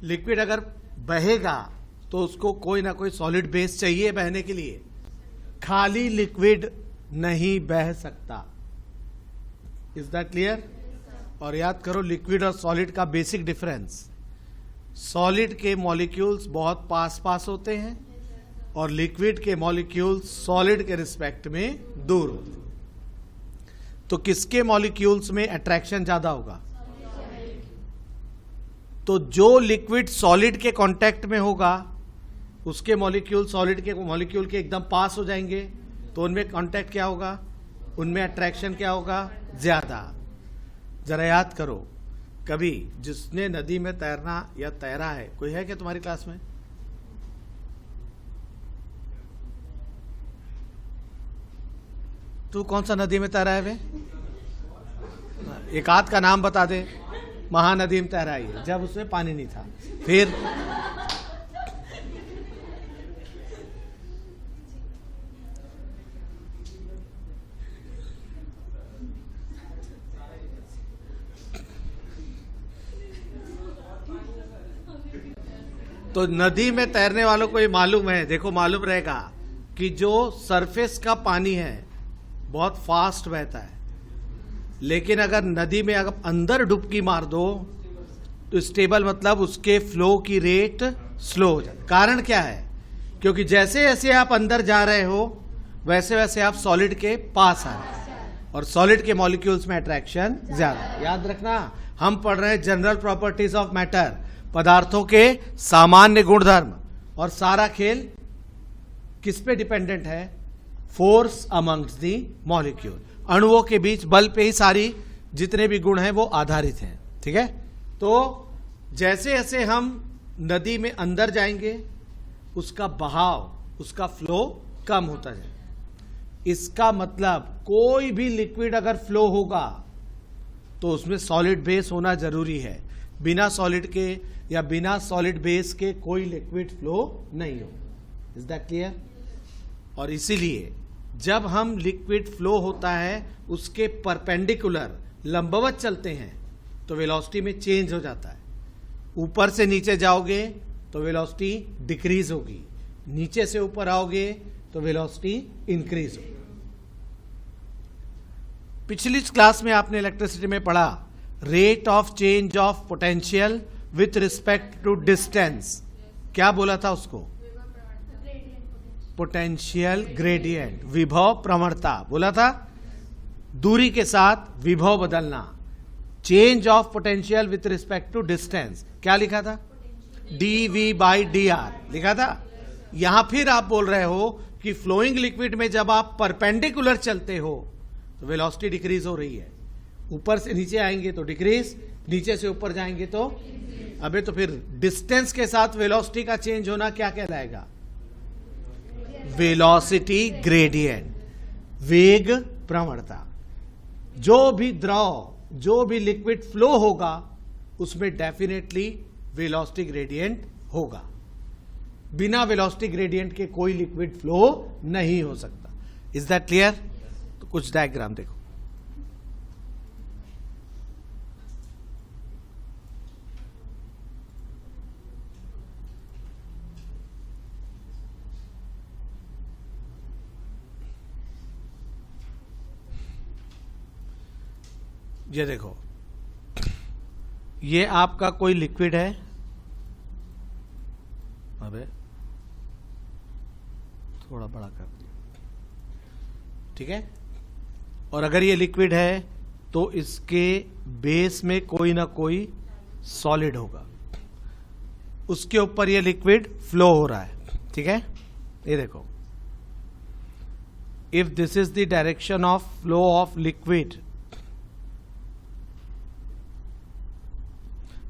Liquid अगर बहेगा तो उसको कोई ना कोई सॉलिड बेस चाहिए बहने के लिए, खाली लिक्विड नहीं बह सकता। Is that clear? और याद करो लिक्विड और सॉलिड का बेसिक डिफरेंस, सॉलिड के मॉलिक्यूल्स बहुत पास पास होते हैं और लिक्विड के मॉलिक्यूल्स सॉलिड के रिस्पेक्ट में दूर होते हैं। तो किसके मॉलिक्यूल्स में अट्रैक्शन ज्यादा होगा? तो जो लिक्विड सॉलिड के कांटेक्ट में होगा उसके मॉलिक्यूल सॉलिड के मॉलिक्यूल के एकदम पास हो जाएंगे, तो उनमें कांटेक्ट क्या होगा, उनमें अट्रैक्शन क्या होगा, ज्यादा। जरा याद करो, कभी जिसने नदी में तैरना या तैरा है, कोई है क्या तुम्हारी क्लास में? तू कौन सा नदी में तैरा है वे? एक आध का नाम बता दे। महानदी में तैरा है जब उसमें पानी नहीं था। फिर तो नदी में तैरने वालों को ये मालूम है, देखो मालूम रहेगा कि जो सरफेस का पानी है बहुत फास्ट बहता है, लेकिन अगर नदी में अगर अंदर डुबकी मार दो तो स्टेबल मतलब उसके फ्लो की रेट स्लो हो जाती है। कारण क्या है? क्योंकि जैसे जैसे आप अंदर जा रहे हो वैसे वैसे आप सॉलिड के पास आ रहे हैं और सॉलिड के मॉलिक्यूल्स में अट्रैक्शन ज्यादा। याद रखना, हम पढ़ रहे हैं जनरल प्रॉपर्टीज ऑफ मैटर, पदार्थों के सामान्य गुणधर्म, और सारा खेल किस पे डिपेंडेंट है? फोर्स अमंग्स दी मॉलिक्यूल, अणुओं के बीच बल पे ही सारी जितने भी गुण हैं वो आधारित हैं। ठीक है? तो जैसे जैसे हम नदी में अंदर जाएंगे उसका बहाव, उसका फ्लो कम होता जाए। इसका मतलब कोई भी लिक्विड अगर फ्लो होगा तो उसमें सॉलिड बेस होना जरूरी है। बिना सॉलिड के या बिना सॉलिड बेस के कोई लिक्विड फ्लो नहीं हो। Is that clear? और इसीलिए जब हम लिक्विड फ्लो होता है उसके परपेंडिकुलर लंबवत चलते हैं तो वेलोसिटी में चेंज हो जाता है। ऊपर से नीचे जाओगे तो वेलोसिटी डिक्रीज होगी, नीचे से ऊपर आओगे तो वेलोसिटी इंक्रीज होगी। पिछली क्लास में आपने इलेक्ट्रिसिटी में पढ़ा rate of change of potential with respect to distance. क्या बोला था उसको? पोटेंशियल ग्रेडियंट, विभव प्रवणता बोला था। दूरी के साथ विभव बदलना, change of potential with respect to distance. क्या लिखा था? dV/dr लिखा था। यहां फिर आप बोल रहे हो कि फ्लोइंग लिक्विड में जब आप परपेंडिकुलर चलते हो तो वेलोसिटी डिक्रीज हो रही है, ऊपर से नीचे आएंगे तो डिक्रीज, नीचे से ऊपर जाएंगे तो अबे तो फिर डिस्टेंस के साथ वेलोसिटी का चेंज होना क्या कहलाएगा? वेलोसिटी ग्रेडियंट, वेग प्रवणता। जो भी द्रव, जो भी लिक्विड फ्लो होगा उसमें डेफिनेटली वेलोसिटी ग्रेडियंट होगा। बिना वेलोसिटी ग्रेडियंट के कोई लिक्विड फ्लो नहीं हो सकता। Is that clear? तो कुछ डायग्राम देखो। ये देखो, ये आपका कोई लिक्विड है, अबे थोड़ा बड़ा कर दिया, ठीक है? और अगर ये लिक्विड है तो इसके बेस में कोई ना कोई सॉलिड होगा, उसके ऊपर ये लिक्विड फ्लो हो रहा है। ठीक है? ये देखो, if this is the direction of flow of liquid,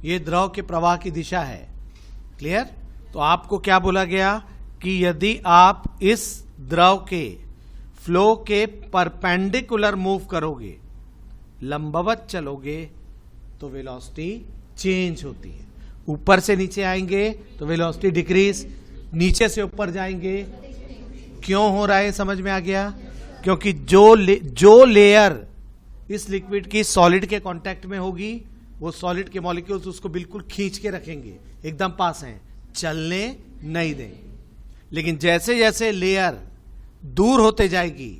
ये द्रव के प्रवाह की दिशा है। क्लियर? तो आपको क्या बोला गया कि यदि आप इस द्रव के फ्लो के परपेंडिकुलर मूव करोगे, लंबवत चलोगे, तो वेलोसिटी चेंज होती है। ऊपर से नीचे आएंगे तो वेलोसिटी डिक्रीज, नीचे से ऊपर जाएंगे। क्यों हो रहा है समझ में आ गया? क्योंकि जो लेयर इस लिक्विड की सॉलिड के कांटेक्ट में होगी वो सॉलिड के मॉलिक्यूल्स उसको बिल्कुल खींच के रखेंगे, एकदम पास हैं, चलने नहीं देंगे। लेकिन जैसे जैसे लेयर दूर होते जाएगी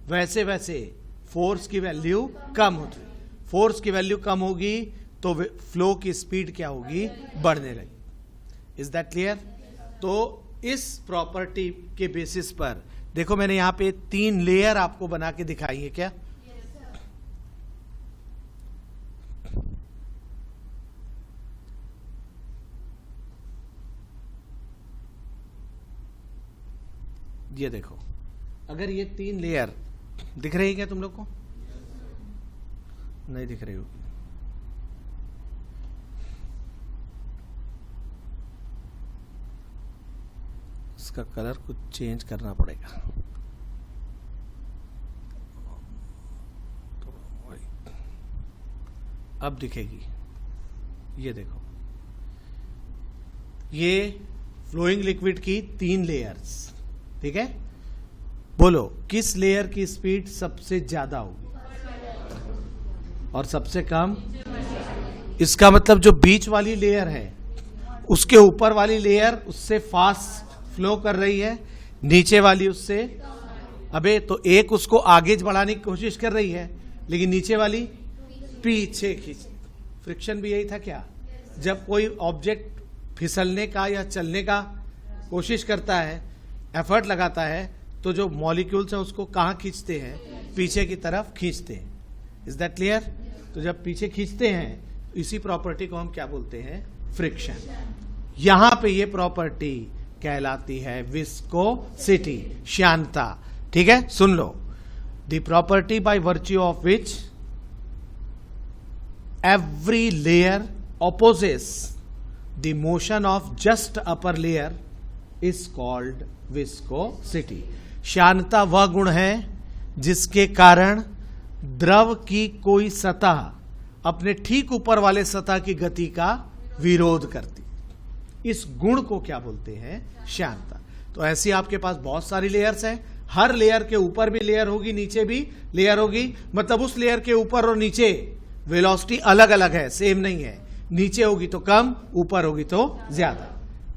वैसे वैसे फोर्स की वैल्यू कम होती, फोर्स की वैल्यू कम होगी तो फ्लो की स्पीड क्या होगी, बढ़ने लगी। Is that clear? तो इस प्रॉपर्टी के बेसिस पर देखो मैंने यहां पे 3 लेयर आपको बना के दिखाई है क्या? ये देखो, अगर ये 3 लेयर दिख रही है क्या तुम लोग को? नहीं दिख रही हो? इसका कलर कुछ चेंज करना पड़ेगा। अब दिखेगी, ये देखो, ये फ्लोइंग लिक्विड की 3 लेयर्स, ठीक है? बोलो किस लेयर की स्पीड सबसे ज्यादा होगी और सबसे कम? इसका मतलब जो बीच वाली लेयर है उसके ऊपर वाली लेयर उससे फास्ट फ्लो कर रही है, नीचे वाली उससे, अबे तो एक उसको आगे बढ़ाने की कोशिश कर रही है लेकिन नीचे वाली पीछे खींच। फ्रिक्शन भी यही था क्या? जब कोई ऑब्जेक्ट फिसलने का या चलने का कोशिश करता है, एफर्ट लगाता है, तो जो मॉलिक्यूल्स हैं उसको कहां खींचते हैं? पीछे की तरफ खींचते हैं। Is that clear? तो जब पीछे खींचते हैं इसी प्रॉपर्टी को हम क्या बोलते हैं? फ्रिक्शन। यहां पे ये प्रॉपर्टी कहलाती है विस्कोसिटी, श्यानता। ठीक है, सुन लो। The property by virtue of which every layer opposes the motion of just upper layer is called viscosity। श्यानता वह गुण है जिसके कारण द्रव की कोई सतह अपने ठीक ऊपर वाले सतह की गति का विरोध करती। इस गुण को क्या बोलते हैं? श्यानता। तो ऐसी आपके पास बहुत सारी लेयर्स हैं, हर लेयर के ऊपर भी लेयर होगी, नीचे भी लेयर होगी, मतलब उस लेयर के ऊपर और नीचे वेलोसिटी अलग अलग है, सेम नहीं है। नीचे होगी तो कम, ऊपर होगी तो ज्यादा।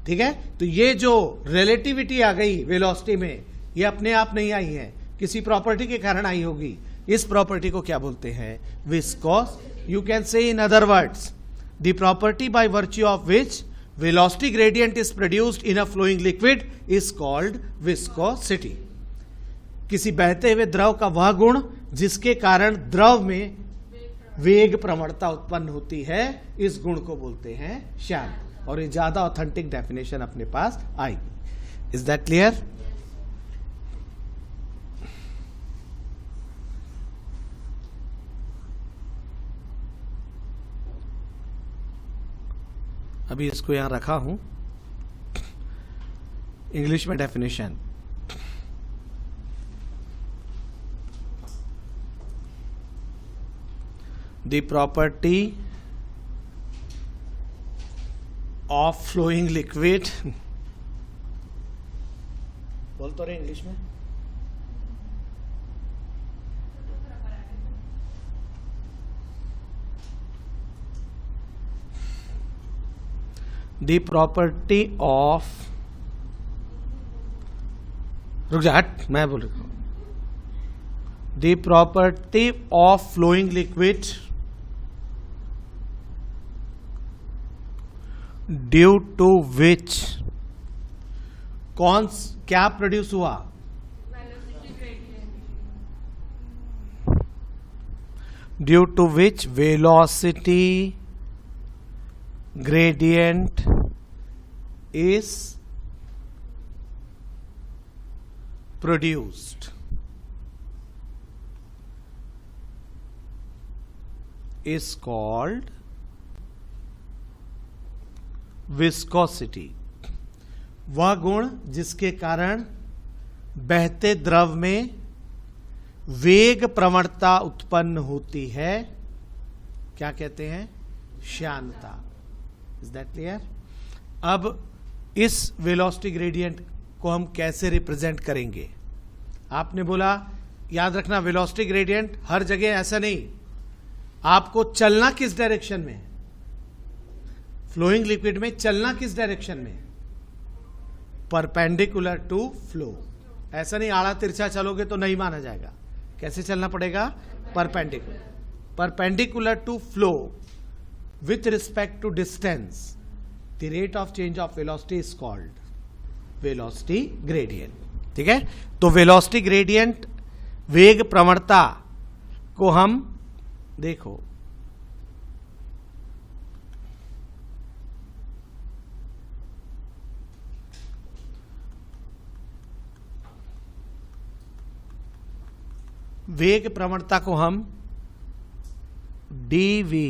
ठीक है, तो ये जो रिलेटिविटी आ गई वेलोसिटी में, ये अपने आप नहीं आई है, किसी प्रॉपर्टी के कारण आई होगी। इस प्रॉपर्टी को क्या बोलते हैं? Viscous. You can say in other words the property by virtue of which velocity gradient is produced in a flowing liquid is called viscosity. किसी बहते हुए द्रव का वह गुण जिसके कारण द्रव में वेग प्रवणता उत्पन्न होती है, इस गुण को बोलते हैं श्यानता। और ये ज्यादा ऑथेंटिक डेफिनेशन अपने पास आएगी। Is that clear? अभी इसको यहां रखा हूं, इंग्लिश में definition. The property of flowing liquid बोल तो रहे इंग्लिश में। The property of, रुक जा हट, मैं बोल रहा हूं। The property of flowing liquid due to which कौन क्या प्रोड्यूस हुआ? Due to which velocity gradient is produced is called viscosity. वह गुण जिसके कारण बहते द्रव में वेग प्रवणता उत्पन्न होती है, क्या कहते हैं? श्यानता। Is that clear? अब इस वेलोसिटी ग्रेडियंट को हम कैसे रिप्रेजेंट करेंगे? आपने बोला, याद रखना वेलोसिटी ग्रेडियंट हर जगह ऐसा नहीं, आपको चलना किस डायरेक्शन में है? फ्लोइंग लिक्विड में चलना किस डायरेक्शन में? Perpendicular to flow. ऐसा नहीं आड़ा तिरछा चलोगे तो नहीं माना जाएगा। कैसे चलना पड़ेगा? Perpendicular. Perpendicular to flow with respect to distance, the rate of change of velocity is called velocity gradient। ठीक है, तो velocity gradient, वेग प्रवणता को हम देखो वेग प्रवणता को हम dv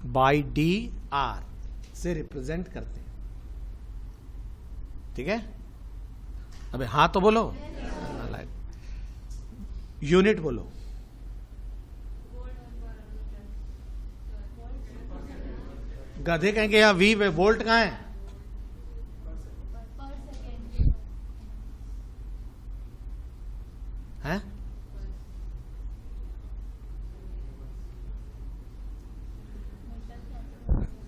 बाई डी आर से रिप्रेजेंट करते हैं। ठीक है, अबे हाँ तो बोलो, यूनिट बोलो। गधे कहेंगे यहाँ वी में वोल्ट कहां है? हैं?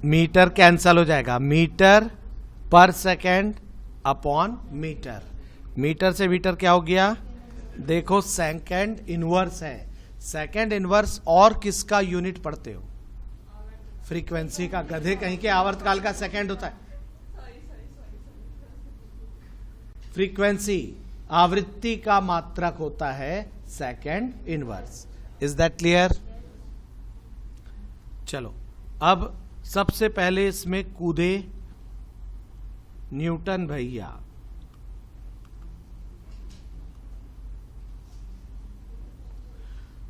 मीटर कैंसल हो जाएगा, मीटर पर सेकेंड अपॉन मीटर। मीटर से मीटर क्या हो गया? देखो सेकेंड इनवर्स है। सेकेंड इनवर्स और किसका यूनिट पढ़ते हो? फ्रीक्वेंसी का। गधे कहीं के आवर्तकाल का सेकेंड होता है। फ्रीक्वेंसी आवृत्ति का मात्रक होता है second inverse. Is that clear? चलो अब सबसे पहले इसमें कूदे न्यूटन भैया।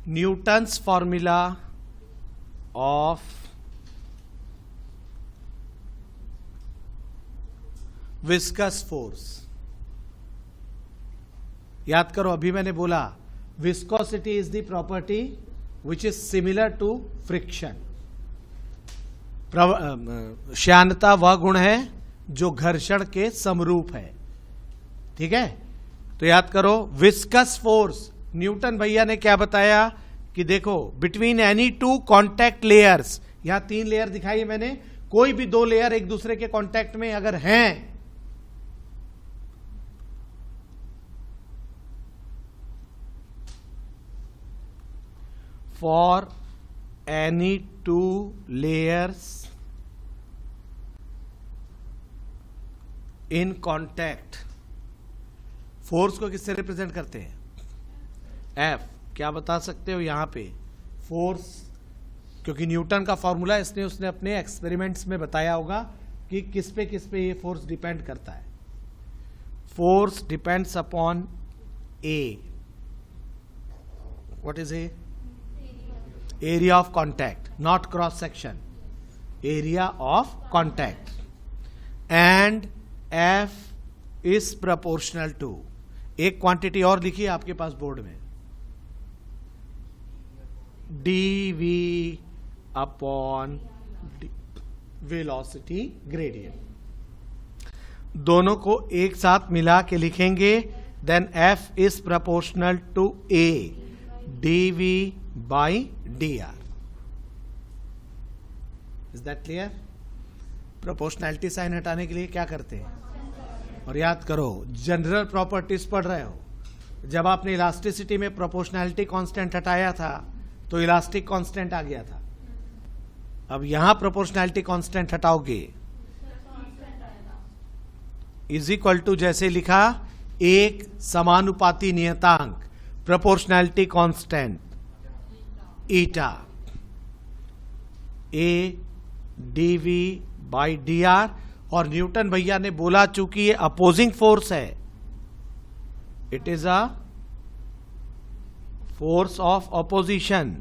Newton's formula of viscous force. याद करो, अभी मैंने बोला viscosity is the property which is similar to friction. श्यानता वह गुण है जो घर्षण के समरूप है। ठीक है, तो याद करो विस्कस फोर्स। न्यूटन भैया ने क्या बताया कि देखो between any two contact layers, यहां 3 लेयर दिखाई है मैंने, कोई भी 2 लेयर एक दूसरे के कॉन्टैक्ट में अगर हैं for any 2 layers in contact, force को किससे रिप्रेजेंट करते हैं? एफ। क्या बता सकते हो यहां पे? फोर्स, क्योंकि न्यूटन का फॉर्मूला, इसने उसने अपने एक्सपेरिमेंट्स में बताया होगा कि किस पे ये फोर्स डिपेंड करता है। Force depends upon A. What is A? Area of contact, not cross section, area of contact. And F is proportional to, एक क्वांटिटी और लिखिए आपके पास बोर्ड में, D V upon velocity gradient. दोनों को एक साथ मिला के लिखेंगे, then F is proportional to A D V by D R. Is that clear? Proportionality sign हटाने के लिए क्या करते हैं? और याद करो जनरल प्रॉपर्टीज पढ़ रहे हो, जब आपने इलास्टिसिटी में प्रोपोर्शनैलिटी कांस्टेंट हटाया था तो इलास्टिक कांस्टेंट आ गया था। अब यहां प्रोपोर्शनैलिटी कांस्टेंट हटाओगे, इज इक्वल टू जैसे लिखा एक समानुपाती नियतांक proportionality constant eta A D V by D R. और न्यूटन भैया ने बोला चूंकि ये अपोजिंग फोर्स है, it is a force of opposition,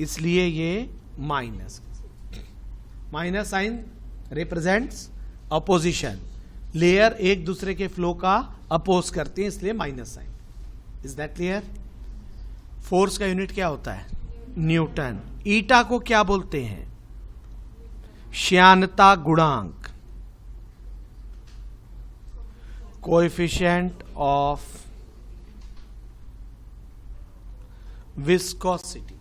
इसलिए ये minus sign represents opposition. Layer एक दूसरे के फ्लो का अपोज करती है, इसलिए minus sign. Is that clear? Force का यूनिट क्या होता है? न्यूटन। ईटा को क्या बोलते हैं? श्यानता गुणांक, coefficient of viscosity.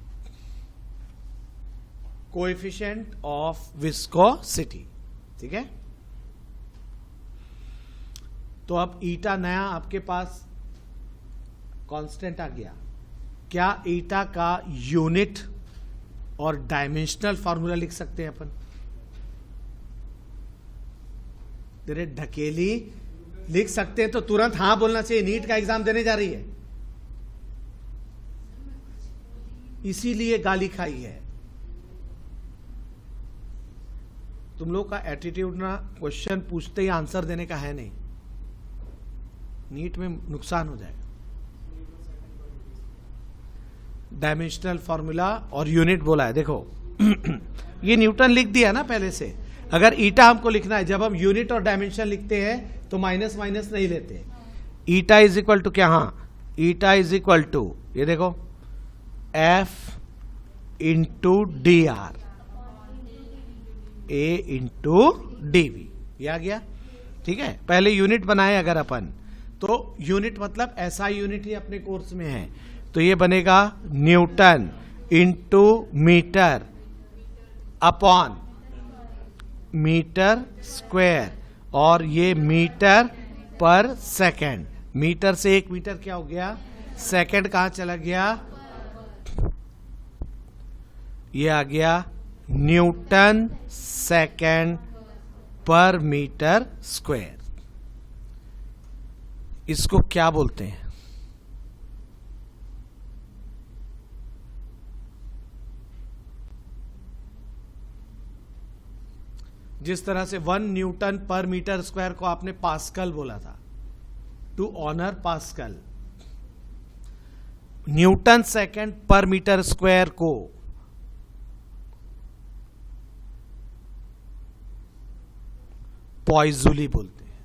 Coefficient of viscosity, ठीक है। तो अब ईटा नया आपके पास कांस्टेंट आ गया। क्या ईटा का यूनिट और डायमेंशनल फॉर्मूला लिख सकते हैं अपन? तेरे ढकेली लिख सकते हैं तो तुरंत हाँ बोलना चाहिए। नीट का एग्जाम देने जा रही है, इसीलिए गाली खाई है। तुम लोग का एटीट्यूड ना क्वेश्चन पूछते ही आंसर देने का है नहीं, नीट में नुकसान हो जाएगा। डायमेंशनल फॉर्मूला और यूनिट बोला है, देखो ये न्यूटन लिख दिया ना पहले से। अगर ईटा हमको लिखना है, जब हम यूनिट और डायमेंशन लिखते हैं तो माइनस माइनस नहीं लेते। ईटा इज इक्वल टू क्या, हाँ ईटा इज इक्वल टू ये देखो F into D R, A into D V, ये आ गया, ठीक है। पहले यूनिट बनाए अगर अपन, तो यूनिट मतलब ऐसा यूनिट ही अपने कोर्स में है, तो ये बनेगा Newton into metre upon metre square, और ये मीटर पर सेकंड। मीटर से 1 मीटर क्या हो गया, सेकंड कहां चला गया, ये आ गया न्यूटन सेकंड पर मीटर स्क्वायर। इसको क्या बोलते हैं, जिस तरह से 1 न्यूटन पर मीटर स्क्वायर को आपने पास्कल बोला था, to honour Pascal. Newton second पर मीटर स्क्वायर को पॉइजूली बोलते हैं।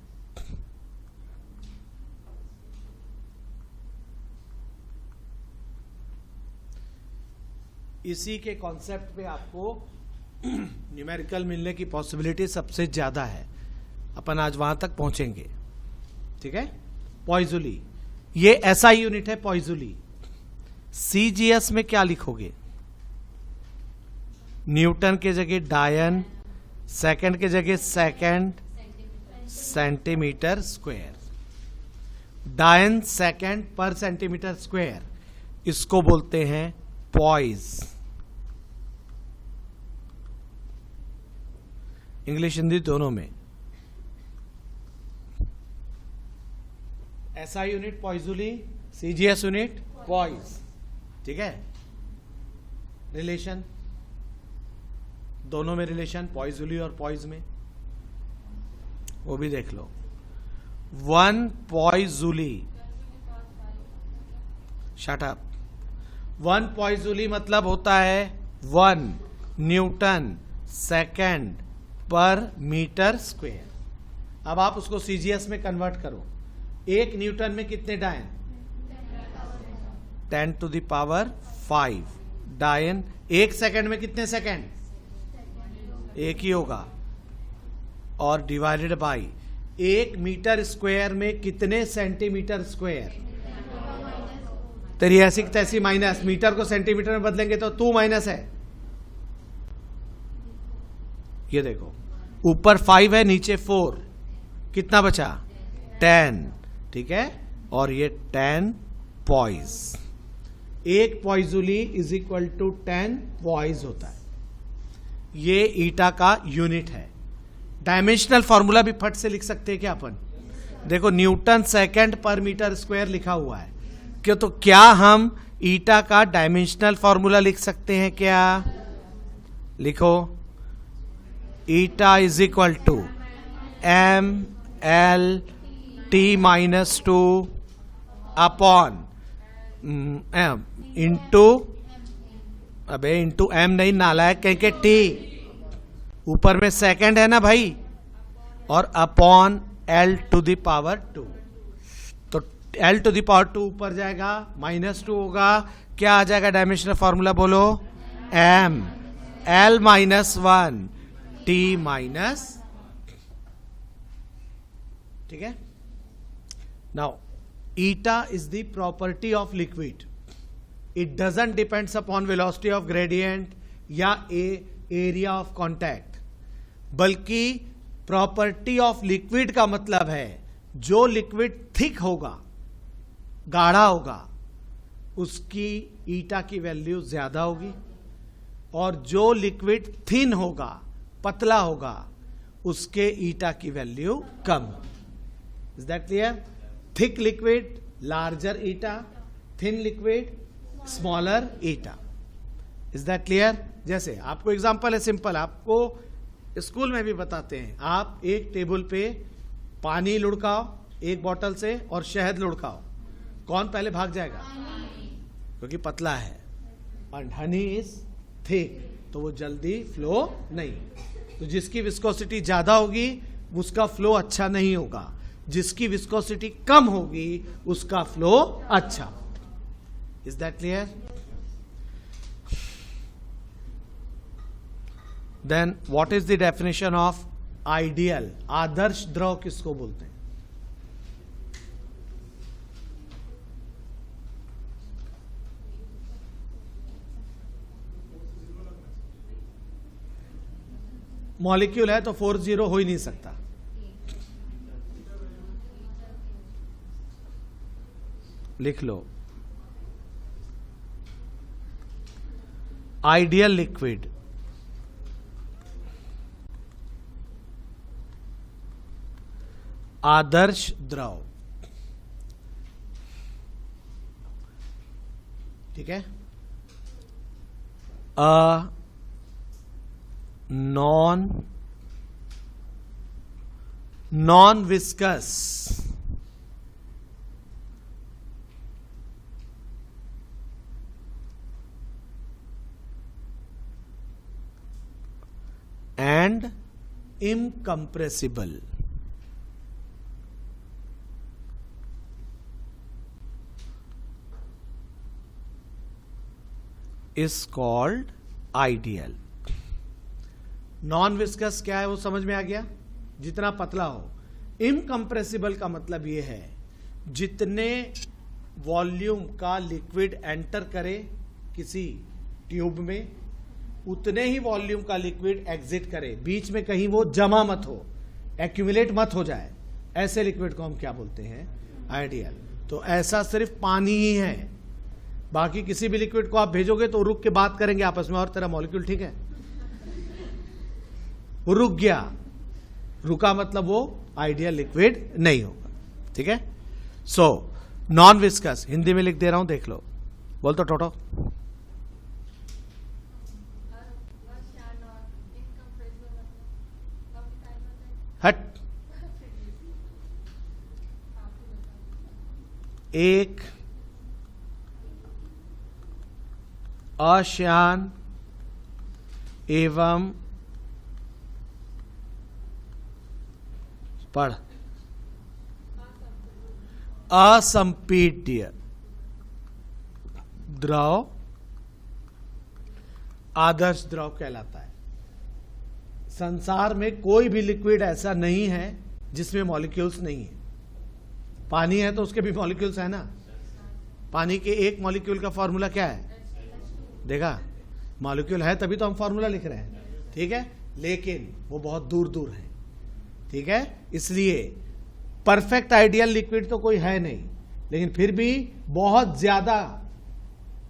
इसी के कॉन्सेप्ट पे आपको न्यूमेरिकल मिलने की पॉसिबिलिटी सबसे ज्यादा है। अपन आज वहां तक पहुंचेंगे, ठीक है। पॉइजूली, ये ऐसा यूनिट है पॉइजूली। सीजीएस में क्या लिखोगे, न्यूटन के जगह डायन, सेकंड के जगह सेकंड, सेंटीमीटर स्क्वायर। डायन सेकंड पर सेंटीमीटर स्क्वायर, इसको बोलते हैं पॉइज। इंग्लिश हिंदी दोनों में। ऐसा यूनिट पॉइजूली, सीजीएस यूनिट पॉइज, ठीक है। रिलेशन दोनों में, रिलेशन पॉइजूली और पॉइज में, वो भी देख लो। 1 पॉइजूली, शट अप, 1 पॉइजूली मतलब होता है 1 न्यूटन सेकंड पर मीटर स्क्वायर। अब आप उसको सीजीएस में कन्वर्ट करो। 1 न्यूटन में कितने डायन, 10 टू द पावर 5 डायन। 1 सेकंड में कितने सेकंड, 1 ही होगा, और डिवाइडेड बाय 1 मीटर स्क्वायर में कितने सेंटीमीटर स्क्वायर। तेरी ऐसी तैसी माइनस, मीटर को सेंटीमीटर में बदलेंगे तो 2 माइनस है। ये देखो ऊपर 5 है, नीचे 4, कितना बचा 10, ठीक है। और ये 10 poise. 1 Poiseuille is equal to 10 poise होता है। ये ईटा का यूनिट है। डायमेंशनल फॉर्मूला भी फट से लिख सकते हैं क्या अपन, देखो न्यूटन सेकंड पर मीटर स्क्वायर लिखा हुआ है, क्यों, तो क्या हम ईटा का डायमेंशनल फॉर्मूला लिख सकते हैं क्या, लिखो eta is equal to M L T minus 2 upon into, अबे इंटू एम नहीं नालायक, कहीं के टी, ऊपर में सेकंड है ना भाई, और upon L to the power 2। तो एल टू द पावर 2 ऊपर जाएगा, -2 होगा, क्या आ जाएगा डायमेंशनल फॉर्मूला बोलो, एम एल -1 टी माइनस, ठीक है। Now eta is the property of liquid, it doesn't depends upon velocity of gradient या ए एरिया ऑफ कॉन्टैक्ट, बल्कि प्रॉपर्टी ऑफ लिक्विड का मतलब है जो लिक्विड थिक होगा, गाढ़ा होगा, उसकी ईटा की वैल्यू ज्यादा होगी, और जो लिक्विड थिन होगा, पतला होगा, उसके ईटा की value come. Is that clear? Thick liquid larger eta, thin liquid smaller eta. Is that clear? जैसे आपको एग्जांपल है सिंपल, आपको स्कूल में भी बताते हैं, आप एक टेबल पे पानी लुढ़काओ एक बोतल से और शहद लुढ़काओ, कौन पहले भाग जाएगा? क्योंकि पतला है, और हनी इज थिक, तो वो जल्दी फ्लो नहीं। तो जिसकी विस्कोसिटी ज्यादा होगी उसका फ्लो अच्छा नहीं होगा, जिसकी विस्कोसिटी कम होगी उसका फ्लो अच्छा। Is that clear? Then what is the definition of ideal? आदर्श द्रव किसको बोलते हैं? मॉलिक्यूल है तो 4 हो ही नहीं सकता। लिख लो, आइडियल लिक्विड, आदर्श द्रव, ठीक है। Non viscous and incompressible is called ideal। Non viscous क्या है वो समझ में आ गया? जितना पतला हो। इनकम्प्रेसिबल का मतलब ये है जितने वॉल्यूम का लिक्विड एंटर करे किसी ट्यूब में, उतने ही वॉल्यूम का लिक्विड एग्जिट करे, बीच में कहीं वो जमा मत हो, एक्यूमुलेट मत हो जाए, ऐसे लिक्विड को हम क्या बोलते हैं? आइडियल। तो ऐसा सिर्फ पानी ही है, बाकी किसी भी लिक्विड को आप भेजोगे तो रुक के बात करेंगे आपस में, और तेरा मॉलिक्यूल ठीक है, वो रुक गया, रुका मतलब वो आइडियल लिक्विड नहीं होगा, ठीक है। सो नॉन विस्कस हिंदी में लिख दे रहा हूं, देख लो, बोल तो टोटो। हट, एक अश्यान एवं पढ़ असंपीड्य द्रव आदर्श द्रव कहलाता है। संसार में कोई भी लिक्विड ऐसा नहीं है जिसमें मॉलिक्यूल्स नहीं है। पानी है तो उसके भी मॉलिक्यूल्स है ना। पानी के एक मॉलिक्यूल का फॉर्मूला क्या है? देखा, मॉलिक्यूल है तभी तो हम फॉर्मूला लिख रहे हैं, ठीक है, लेकिन वो बहुत दूर दूर है, ठीक है। इसलिए परफेक्ट आइडियल लिक्विड तो कोई है नहीं, लेकिन फिर भी बहुत ज्यादा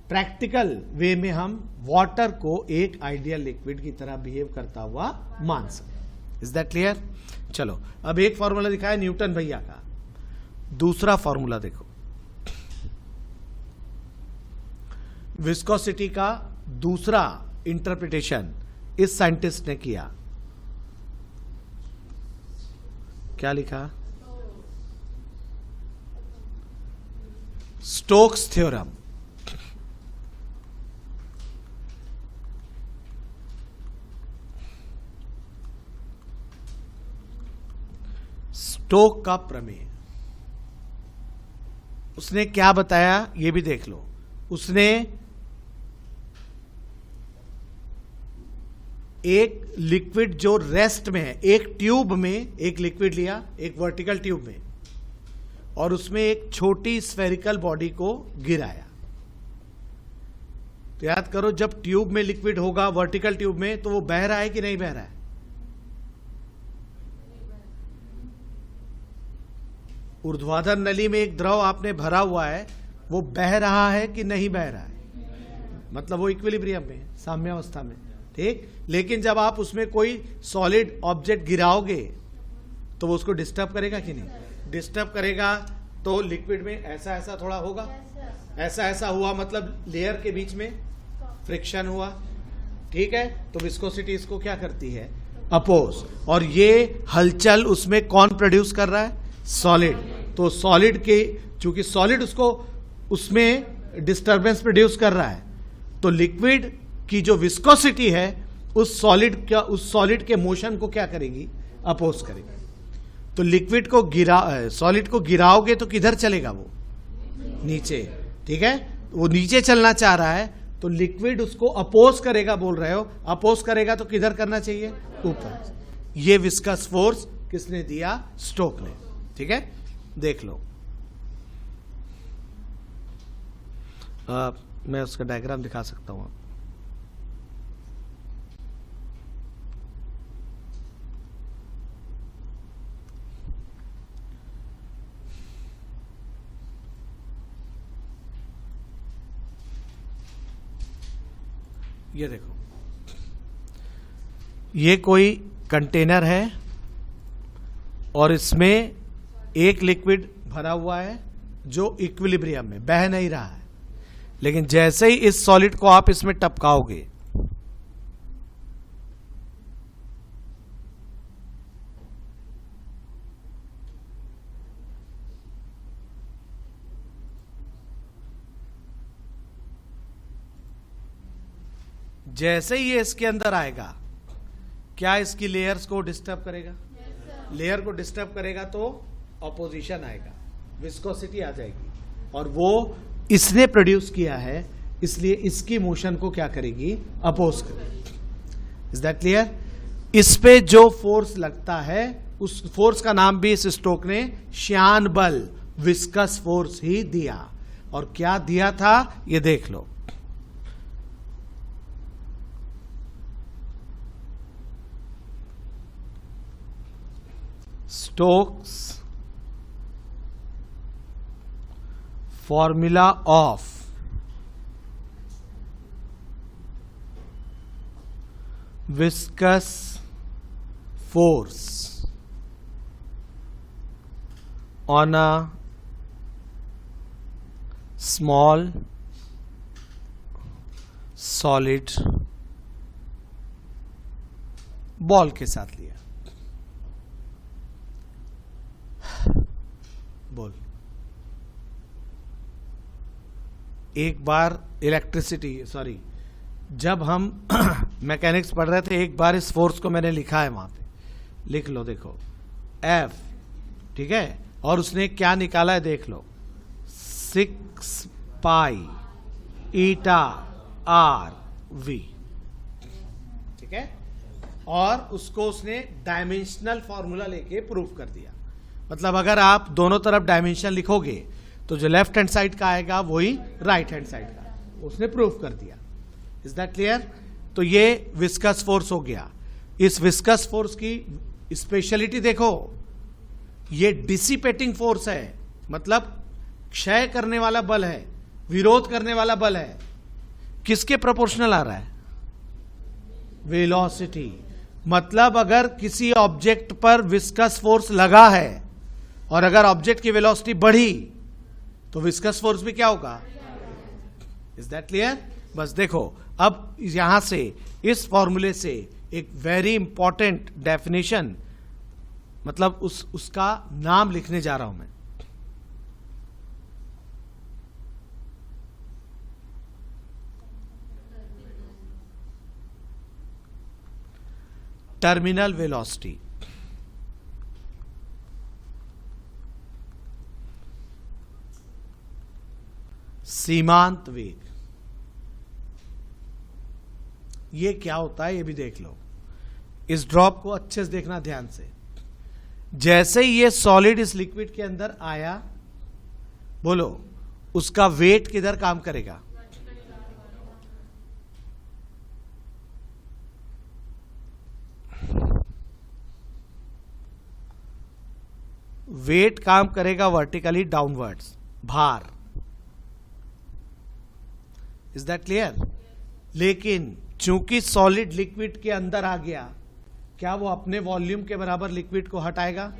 प्रैक्टिकल वे में हम वाटर को एक आइडियल लिक्विड की तरह बिहेव करता हुआ मान सकते। Is that clear? चलो अब एक फॉर्मूला दिखाया न्यूटन भैया का, दूसरा फॉर्मूला देखो। विस्कोसिटी का दूसरा इंटरप्रिटेशन इस साइंटिस्ट ने किया, क्या लिखा? Stokes theorem. स्टोक का प्रमेय। उसने क्या बताया ये भी देख लो। उसने एक लिक्विड जो रेस्ट में है, एक ट्यूब में एक लिक्विड लिया, एक वर्टिकल ट्यूब में, और उसमें एक छोटी स्फेरिकल बॉडी को गिराया। तो याद करो, जब ट्यूब में लिक्विड होगा, वर्टिकल ट्यूब में, तो वो बह रहा है कि नहीं बह रहा है? ऊर्ध्वाधर नली में एक द्रव आपने भरा हुआ है, वो बह रहा है कि नहीं बह रहा है? मतलब वो इक्विलिब्रियम में, साम्यावस्था में, ठीक। लेकिन जब आप उसमें कोई सॉलिड ऑब्जेक्ट गिराओगे तो वो उसको डिस्टर्ब करेगा कि नहीं? डिस्टर्ब करेगा। तो लिक्विड में ऐसा ऐसा थोड़ा होगा, ऐसा ऐसा हुआ, मतलब लेयर के बीच में फ्रिक्शन हुआ, ठीक है। तो विस्कोसिटी इसको क्या करती है? अपोज। और ये हलचल उसमें कौन प्रोड्यूस कर रहा है? सॉलिड। तो सॉलिड के, चूंकि सॉलिड उसको, उसमें डिस्टर्बेंस प्रोड्यूस कर रहा है, तो लिक्विड की जो विस्कोसिटी है उस सॉलिड के मोशन को क्या करेगी? अपोज करेगी। तो लिक्विड को सॉलिड को गिराओगे तो किधर चलेगा? वो नीचे, ठीक है। वो नीचे चलना चाह रहा है, तो लिक्विड उसको अपोज करेगा, बोल रहे हो। अपोज करेगा तो किधर करना चाहिए? ऊपर। ये विस्कस फोर्स किसने दिया? स्टोक ने, ठीक है। देख लो, मैं उसका डायग्राम दिखा सकता हूं। ये देखो, ये कोई कंटेनर है और इसमें एक लिक्विड भरा हुआ है जो इक्विलिब्रियम में बह नहीं रहा है, लेकिन जैसे ही इस सॉलिड को आप इसमें टपकाओगे, जैसे ही ये इसके अंदर आएगा, क्या इसकी लेयर्स को डिस्टर्ब करेगा? लेयर को डिस्टर्ब करेगा तो ऑपोजिशन आएगा, विस्कोसिटी आ जाएगी, और वो इसने प्रोड्यूस किया है, इसलिए इसकी मोशन को क्या करेगी? अपोज करेगी। Is that clear? इस पे जो फोर्स लगता है, उस फोर्स का नाम भी इस स्टोक ने श्यान बल, विस्कस फोर्स ही दिया। और क्या दिया था ये देख लो। Stokes formula of viscous force on a small solid ball के साथ लिया। बोल, एक बार जब हम मैकेनिक्स पढ़ रहे थे, एक बार इस फोर्स को मैंने लिखा है वहां पे, लिख लो, देखो F, ठीक है। और उसने क्या निकाला है देख लो, 6 पाई ईटा आर वी, ठीक है। और उसको उसने डायमेंशनल फॉर्मूला लेके प्रूव कर दिया। मतलब अगर आप दोनों तरफ डायमेंशन लिखोगे तो जो लेफ्ट हैंड साइड का आएगा वही राइट हैंड साइड का, उसने प्रूव कर दिया। Is that clear? तो ये विस्कस फोर्स हो गया। इस विस्कस फोर्स की स्पेशलिटी देखो, ये डिसिपेटिंग फोर्स है, मतलब क्षय करने वाला बल है, विरोध करने वाला बल है। किसके प्रोपोर्शनल आ रहा है? वेलोसिटी। मतलब अगर किसी ऑब्जेक्ट पर विस्कस फोर्स लगा है और अगर ऑब्जेक्ट की वेलोसिटी बढ़ी तो विस्कस फोर्स भी क्या होगा? Is that clear? बस देखो, अब यहां से, इस फॉर्मूले से एक वेरी इंपॉर्टेंट डेफिनेशन, मतलब उसका नाम लिखने जा रहा हूं मैं। Terminal velocity. सीमांत वेग। ये क्या होता है ये भी देख लो। इस ड्रॉप को अच्छे से देखना ध्यान से। जैसे ही ये सॉलिड इस लिक्विड के अंदर आया, बोलो उसका वेट किधर काम करेगा? वेट काम करेगा वर्टिकली डाउनवर्ड्स, भार। Is that clear? लेकिन चूंकि सॉलिड लिक्विड के अंदर आ गया, क्या वो अपने वॉल्यूम के बराबर लिक्विड को हटाएगा?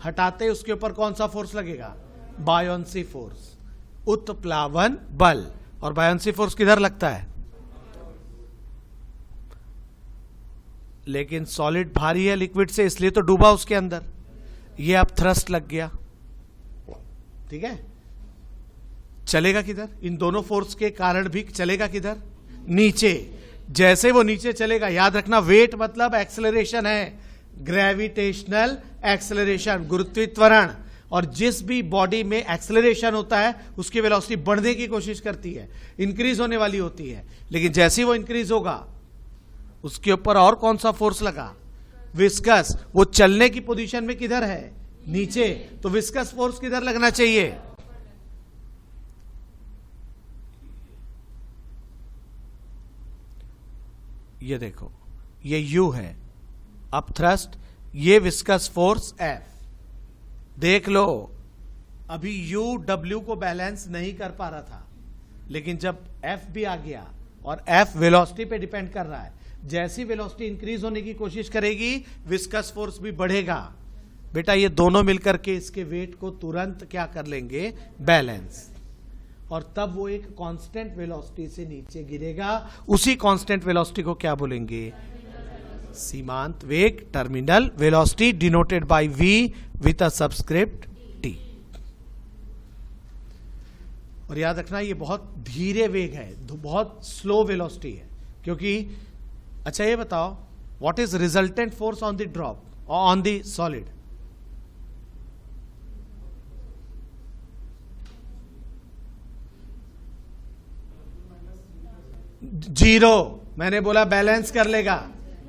हटाते ही उसके ऊपर कौन सा फोर्स लगेगा? बायोंसी फोर्स, उत्प्लावन बल। और बायोंसी फोर्स किधर लगता है? लेकिन सॉलिड भारी है लिक्विड से, इसलिए तो डूबा उसके अंदर। ये अब थ्रस्ट लग गया, ठीक है। चलेगा किधर? इन दोनों फोर्स के कारण भी चलेगा किधर? नीचे। जैसे वो नीचे चलेगा, याद रखना वेट मतलब एक्सेलरेशन है, ग्रेविटेशनल एक्सेलरेशन, गुरुत्वीत्वरण। और जिस भी बॉडी में एक्सेलरेशन होता है उसकी वेलोसिटी बढ़ने की कोशिश करती है, इंक्रीज होने वाली होती है। लेकिन जैसे ही वो इंक्रीज होगा उसके ऊपर और कौन सा फोर्स लगा? विस्कस। वो चलने की पोजीशन में किधर है? नीचे। तो विस्कस फोर्स किधर लगना चाहिए? ये देखो, ये U है अप थ्रस्ट, ये विस्कस फोर्स F। देख लो, अभी U W को बैलेंस नहीं कर पा रहा था, लेकिन जब F भी आ गया, और F वेलोसिटी पे डिपेंड कर रहा है, जैसी वेलोसिटी इंक्रीज होने की कोशिश करेगी विस्कस फोर्स भी बढ़ेगा। बेटा ये दोनों मिलकर के इसके वेट को तुरंत क्या कर लेंगे? बैलेंस। और तब वो एक कांस्टेंट वेलोसिटी से नीचे गिरेगा। उसी कांस्टेंट वेलोसिटी को क्या बोलेंगे? सीमांत वेग, terminal velocity, denoted by V with a subscript T। और याद रखना ये बहुत धीरे वेग है, बहुत स्लो वेलोसिटी है। क्योंकि अच्छा ये बताओ, what is resultant force on the drop on the solid? Zero. मैंने बोला बैलेंस कर लेगा।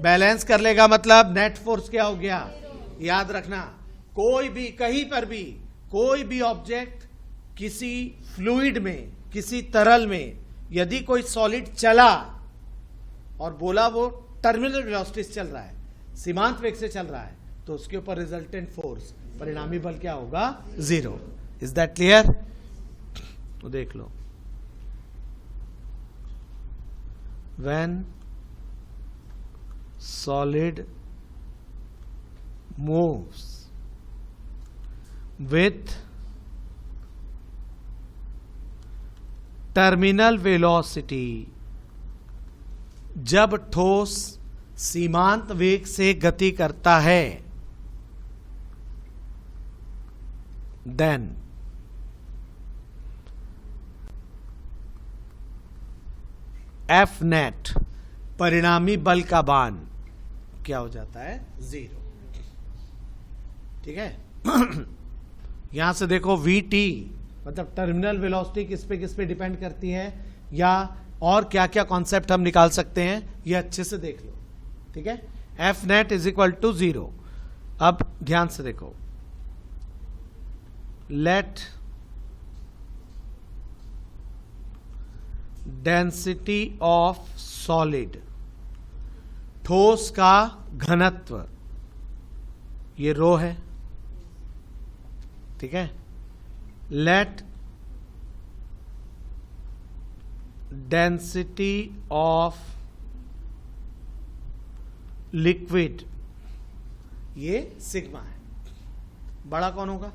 बैलेंस कर लेगा मतलब नेट फोर्स क्या हो गया? याद रखना, कोई भी कहीं पर भी कोई भी ऑब्जेक्ट किसी फ्लूइड में, किसी तरल में, यदि कोई सॉलिड चला और बोला वो टर्मिनल वेलोसिटी से चल रहा है, सीमांत वेग से चल रहा है, तो उसके ऊपर रिजल्टेंट फोर्स, परिणामी बल क्या होगा? जीरो। Is that clear? तो देख लो, when solid moves with terminal velocity, जब ठोस सीमांत वेग से गति करता है, then F नेट, परिणामी बल का मान क्या हो जाता है? जीरो। ठीक है। यहां से देखो VT मतलब टर्मिनल वेलोसिटी किस पे डिपेंड करती है, या और क्या क्या कॉन्सेप्ट हम निकाल सकते हैं, ये अच्छे से देख लो। ठीक है। F net is equal to zero. अब ध्यान से देखो, लेट डेंसिटी ऑफ सॉलिड, ठोस का घनत्व, ये रो है। ठीक है। लेट डेंसिटी ऑफ लिक्विड, ये सिग्मा है। बड़ा कौन होगा?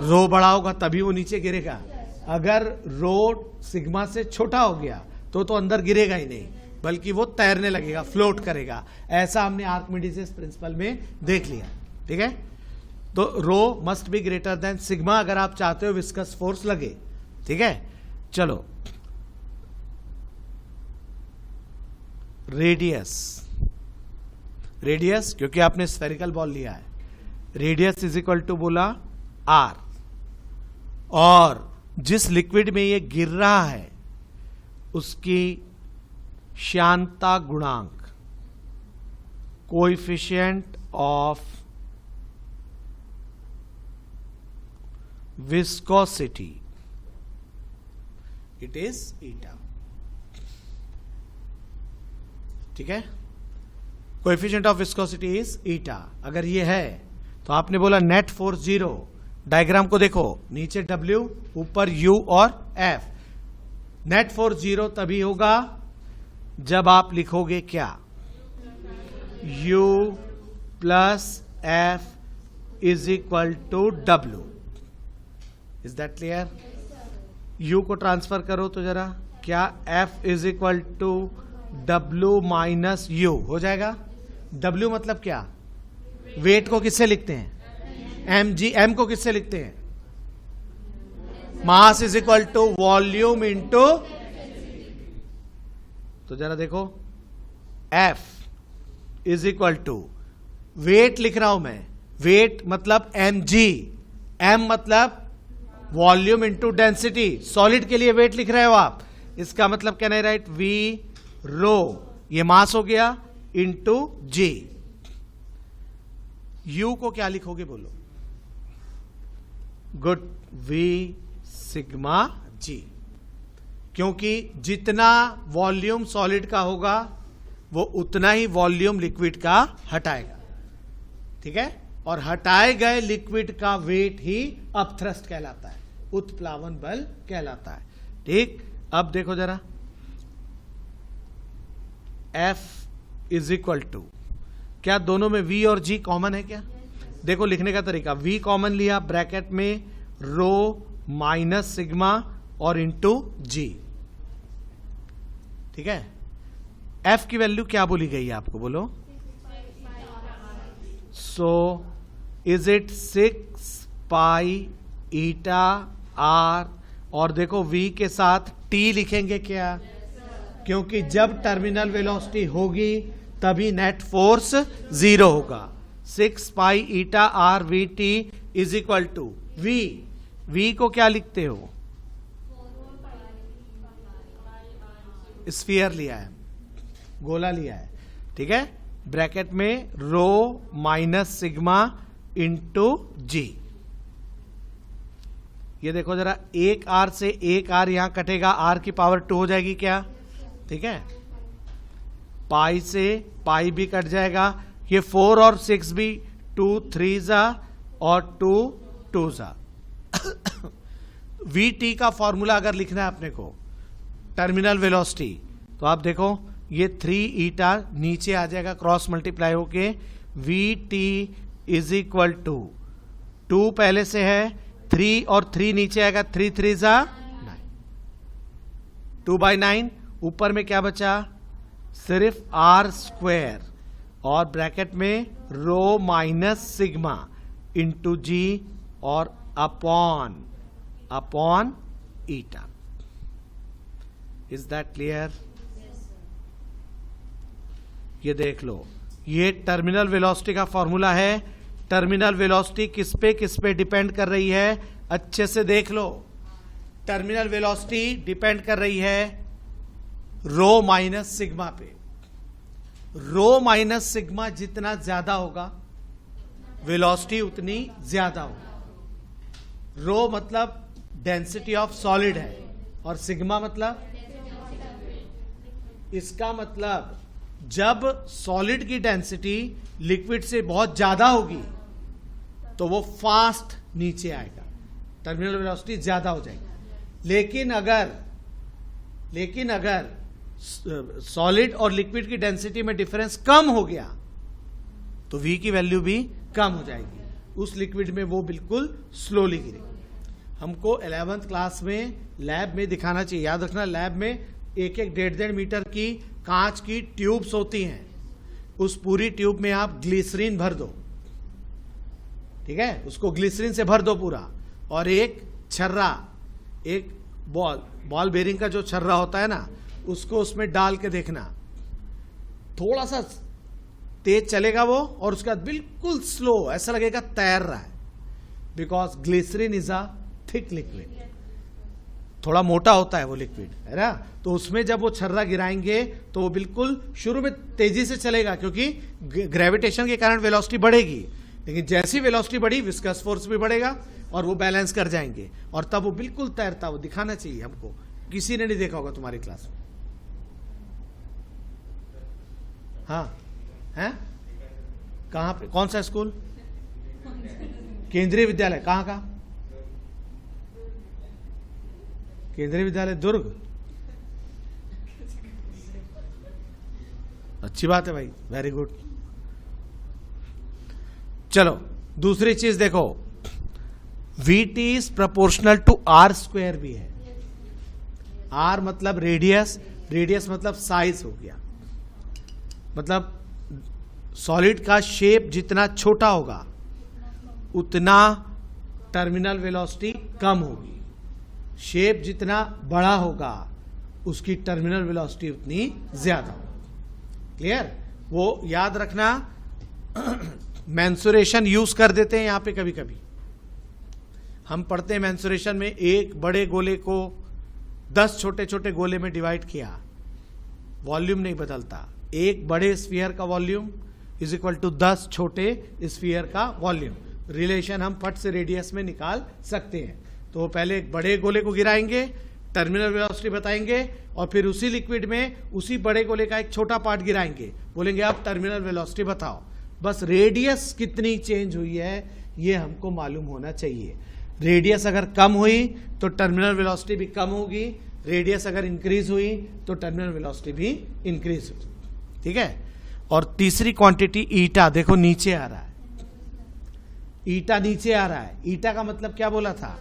रो बड़ा होगा तभी वो नीचे गिरेगा। अगर रो सिग्मा से छोटा हो गया तो अंदर गिरेगा ही नहीं, बल्कि वो तैरने लगेगा, फ्लोट करेगा। ऐसा हमने आर्किमिडीज प्रिंसिपल में देख लिया। ठीक है। तो rho must be greater than sigma अगर आप चाहते हो विस्कस फोर्स लगे। ठीक है। चलो, रेडियस, रेडियस क्योंकि आपने स्फेरिकल बॉल लिया है, रेडियस इज इक्वल टू बोला R, और जिस लिक्विड में ये गिर रहा है उसकी श्यानता गुणांक, coefficient of viscosity, it is eta. ठीक है। Coefficient of viscosity is eta. अगर ये है तो आपने बोला नेट फोर्स 0, डायग्राम को देखो, नीचे W, ऊपर U और F। नेट फोर्स 0 तभी होगा जब आप लिखोगे क्या, U plus F is equal to W। Is that clear? U को ट्रांसफर करो तो जरा, क्या F is equal to W minus U हो जाएगा। W मतलब क्या, वेट को किससे लिखते हैं, mg। m को किससे लिखते हैं, mass is equal to volume into. तो जरा देखो, F is equal to, weight लिख रहा हूं मैं, वेट मतलब mg, m मतलब वॉल्यूम इनटू डेंसिटी। सॉलिड के लिए वेट लिख रहे हो आप, इसका मतलब क्या नहीं, राइट, v रो, ये मास हो गया, इनटू g। U को क्या लिखोगे बोलो, गुड, v सिग्मा g, क्योंकि जितना वॉल्यूम सॉलिड का होगा वो उतना ही वॉल्यूम लिक्विड का हटाएगा, ठीक है। और हटाए गए लिक्विड का वेट ही अपथ्रस्ट कहलाता है, उत्प्लावन बल कहलाता है, ठीक। अब देखो जरा, F इज इक्वल टू, क्या दोनों में V और G कॉमन है क्या? देखो लिखने का तरीका, V कॉमन लिया, ब्रैकेट में रो माइनस सिग्मा और इंटू G, ठीक है। F की वैल्यू क्या बोली गई है आपको, बोलो। So is it 6 pi eta R, और देखो V के साथ T लिखेंगे क्या, क्योंकि जब टर्मिनल वेलोसिटी होगी तभी नेट फोर्स 0 होगा। 6 pi eta R V T is equal to V को क्या लिखते हो, स्फीयर लिया है, गोला लिया है, ठीक है। ब्रैकेट में रो माइनस सिग्मा इंटू G। ये देखो जरा, एक R से एक R यहां कटेगा, R की पावर 2 हो जाएगी क्या, ठीक है। पाई से पाई भी कट जाएगा, ये 4 और 6 भी, 2 3 जा और 2 2 जा। VT का फॉर्मूला अगर लिखना है अपने को, टर्मिनल वेलोसिटी, तो आप देखो ये 3 ईटा नीचे आ जाएगा, क्रॉस मल्टीप्लाई होके, VT इज इक्वल टू 2 पहले से है, 3 और 3 नीचे आएगा, 3 3 जा 9, 2/9, ऊपर में क्या बचा, सिर्फ R स्क्वायर, और ब्रैकेट में रो माइनस सिग्मा इंटू G और upon eta. Is that clear? ये देख लो, ये टर्मिनल वेलोसिटी का फॉर्मूला है। टर्मिनल वेलोसिटी किस पे डिपेंड कर रही है, अच्छे से देख लो। टर्मिनल वेलोसिटी डिपेंड कर रही है रो माइनस सिग्मा पे। रो माइनस सिग्मा जितना ज्यादा होगा, वेलोसिटी उतनी ज्यादा होगी। रो मतलब डेंसिटी ऑफ सॉलिड है, और सिग्मा मतलब, इसका मतलब जब सॉलिड की डेंसिटी लिक्विड से बहुत ज्यादा होगी तो वो फास्ट नीचे आएगा, टर्मिनल वेलोसिटी ज्यादा हो जाएगी। लेकिन अगर सॉलिड और लिक्विड की डेंसिटी में डिफरेंस कम हो गया तो V की वैल्यू भी कम हो जाएगी, उस लिक्विड में वो बिल्कुल स्लोली गिरेगी। हमको 11th क्लास में लैब में दिखाना चाहिए, याद रखना, लैब में 1-1 मीटर की कांच की ट्यूब्स होती हैं, उस पूरी ट्यूब में आप ग्लिसरीन भर दो, ठीक है, उसको ग्लिसरीन से भर दो पूरा, और एक छर्रा, एक बॉल बेरिंग का जो छर्रा होता है ना, उसको उसमें डाल के देखना, थोड़ा सा तेज चलेगा वो, और उसके बाद बिल्कुल स्लो, ऐसा लगेगा तैर रहा है, because glycerine is a thick liquid, थोड़ा मोटा होता है वो लिक्विड, है ना। तो उसमें जब वो छर्रा गिराएंगे तो वो बिल्कुल शुरू में तेजी से चलेगा, क्योंकि ग्रेविटेशन के कारण वेलोसिटी बढ़ेगी, लेकिन जैसी वेलोसिटी बढ़ी विस्कस फोर्स भी बढ़ेगा और वो बैलेंस कर जाएंगे, और तब वो बिल्कुल तैरता, वो दिखाना चाहिए हमको, किसी ने नहीं देखा होगा तुम्हारी क्लास में। हाँ हैं? कहाँ पे? कौन सा स्कूल? केंद्रीय विद्यालय। कहाँ का? केंद्रीय विद्यालय दुर्ग। अच्छी बात है भाई, वेरी गुड। चलो दूसरी चीज देखो, VT is proportional to R square भी है। आर मतलब रेडियस, रेडियस मतलब साइज हो गया, मतलब सॉलिड का शेप जितना छोटा होगा उतना टर्मिनल वेलोसिटी कम होगी, शेप जितना बड़ा होगा उसकी टर्मिनल वेलोसिटी उतनी ज्यादा होगी। क्लियर? वो याद रखना, मेंसुरेशन यूज कर देते हैं यहां पे कभी कभी। हम पढ़ते हैं मेंसुरेशन में, एक बड़े गोले को 10 छोटे छोटे गोले में डिवाइड किया, वॉल्यूम नहीं बदलता। एक बड़े स्फीयर का वॉल्यूम इज इक्वल टू 10 छोटे स्फीयर का वॉल्यूम। रिलेशन हम फट से रेडियस में निकाल सकते हैं। तो पहले एक बड़े गोले को गिराएंगे, टर्मिनल वेलोसिटी बताएंगे, और फिर उसी लिक्विड में उसी बड़े गोले का एक छोटा पार्ट गिराएंगे, बोलेंगे अब टर्मिनल वेलोसिटी बताओ। बस रेडियस कितनी चेंज हुई है ये हमको मालूम होना चाहिए। रेडियस अगर कम हुई तो टर्मिनल वेलोसिटी भी कम होगी, रेडियस अगर इंक्रीज हुई तो टर्मिनल वेलोसिटी भी इंक्रीज होगी। ठीक है? और तीसरी क्वांटिटी ईटा, देखो नीचे आ रहा है, ईटा नीचे आ रहा है। ईटा का मतलब क्या बोला था?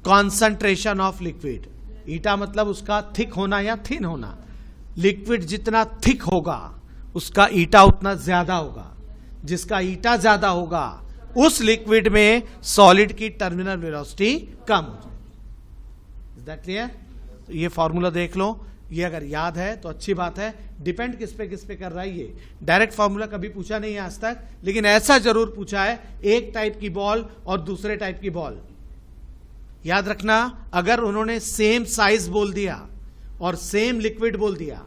Concentration of liquid. ईटा मतलब उसका थिक होना या थिन होना। लिक्विड जितना थिक होगा उसका ईटा उतना ज्यादा होगा, जिसका ईटा ज्यादा होगा उस लिक्विड में सॉलिड की टर्मिनल वेलोसिटी कम हो जाएगी। Is that clear? ये फॉर्मूला देख लो, ये अगर याद है तो अच्छी बात है। डिपेंड किस पे कर रहा है, ये डायरेक्ट फॉर्मूला कभी पूछा नहीं है आज तक, लेकिन ऐसा जरूर पूछा है, एक टाइप की बॉल और दूसरे टाइप की बॉल। याद रखना, अगर उन्होंने सेम साइज बोल दिया और सेम लिक्विड बोल दिया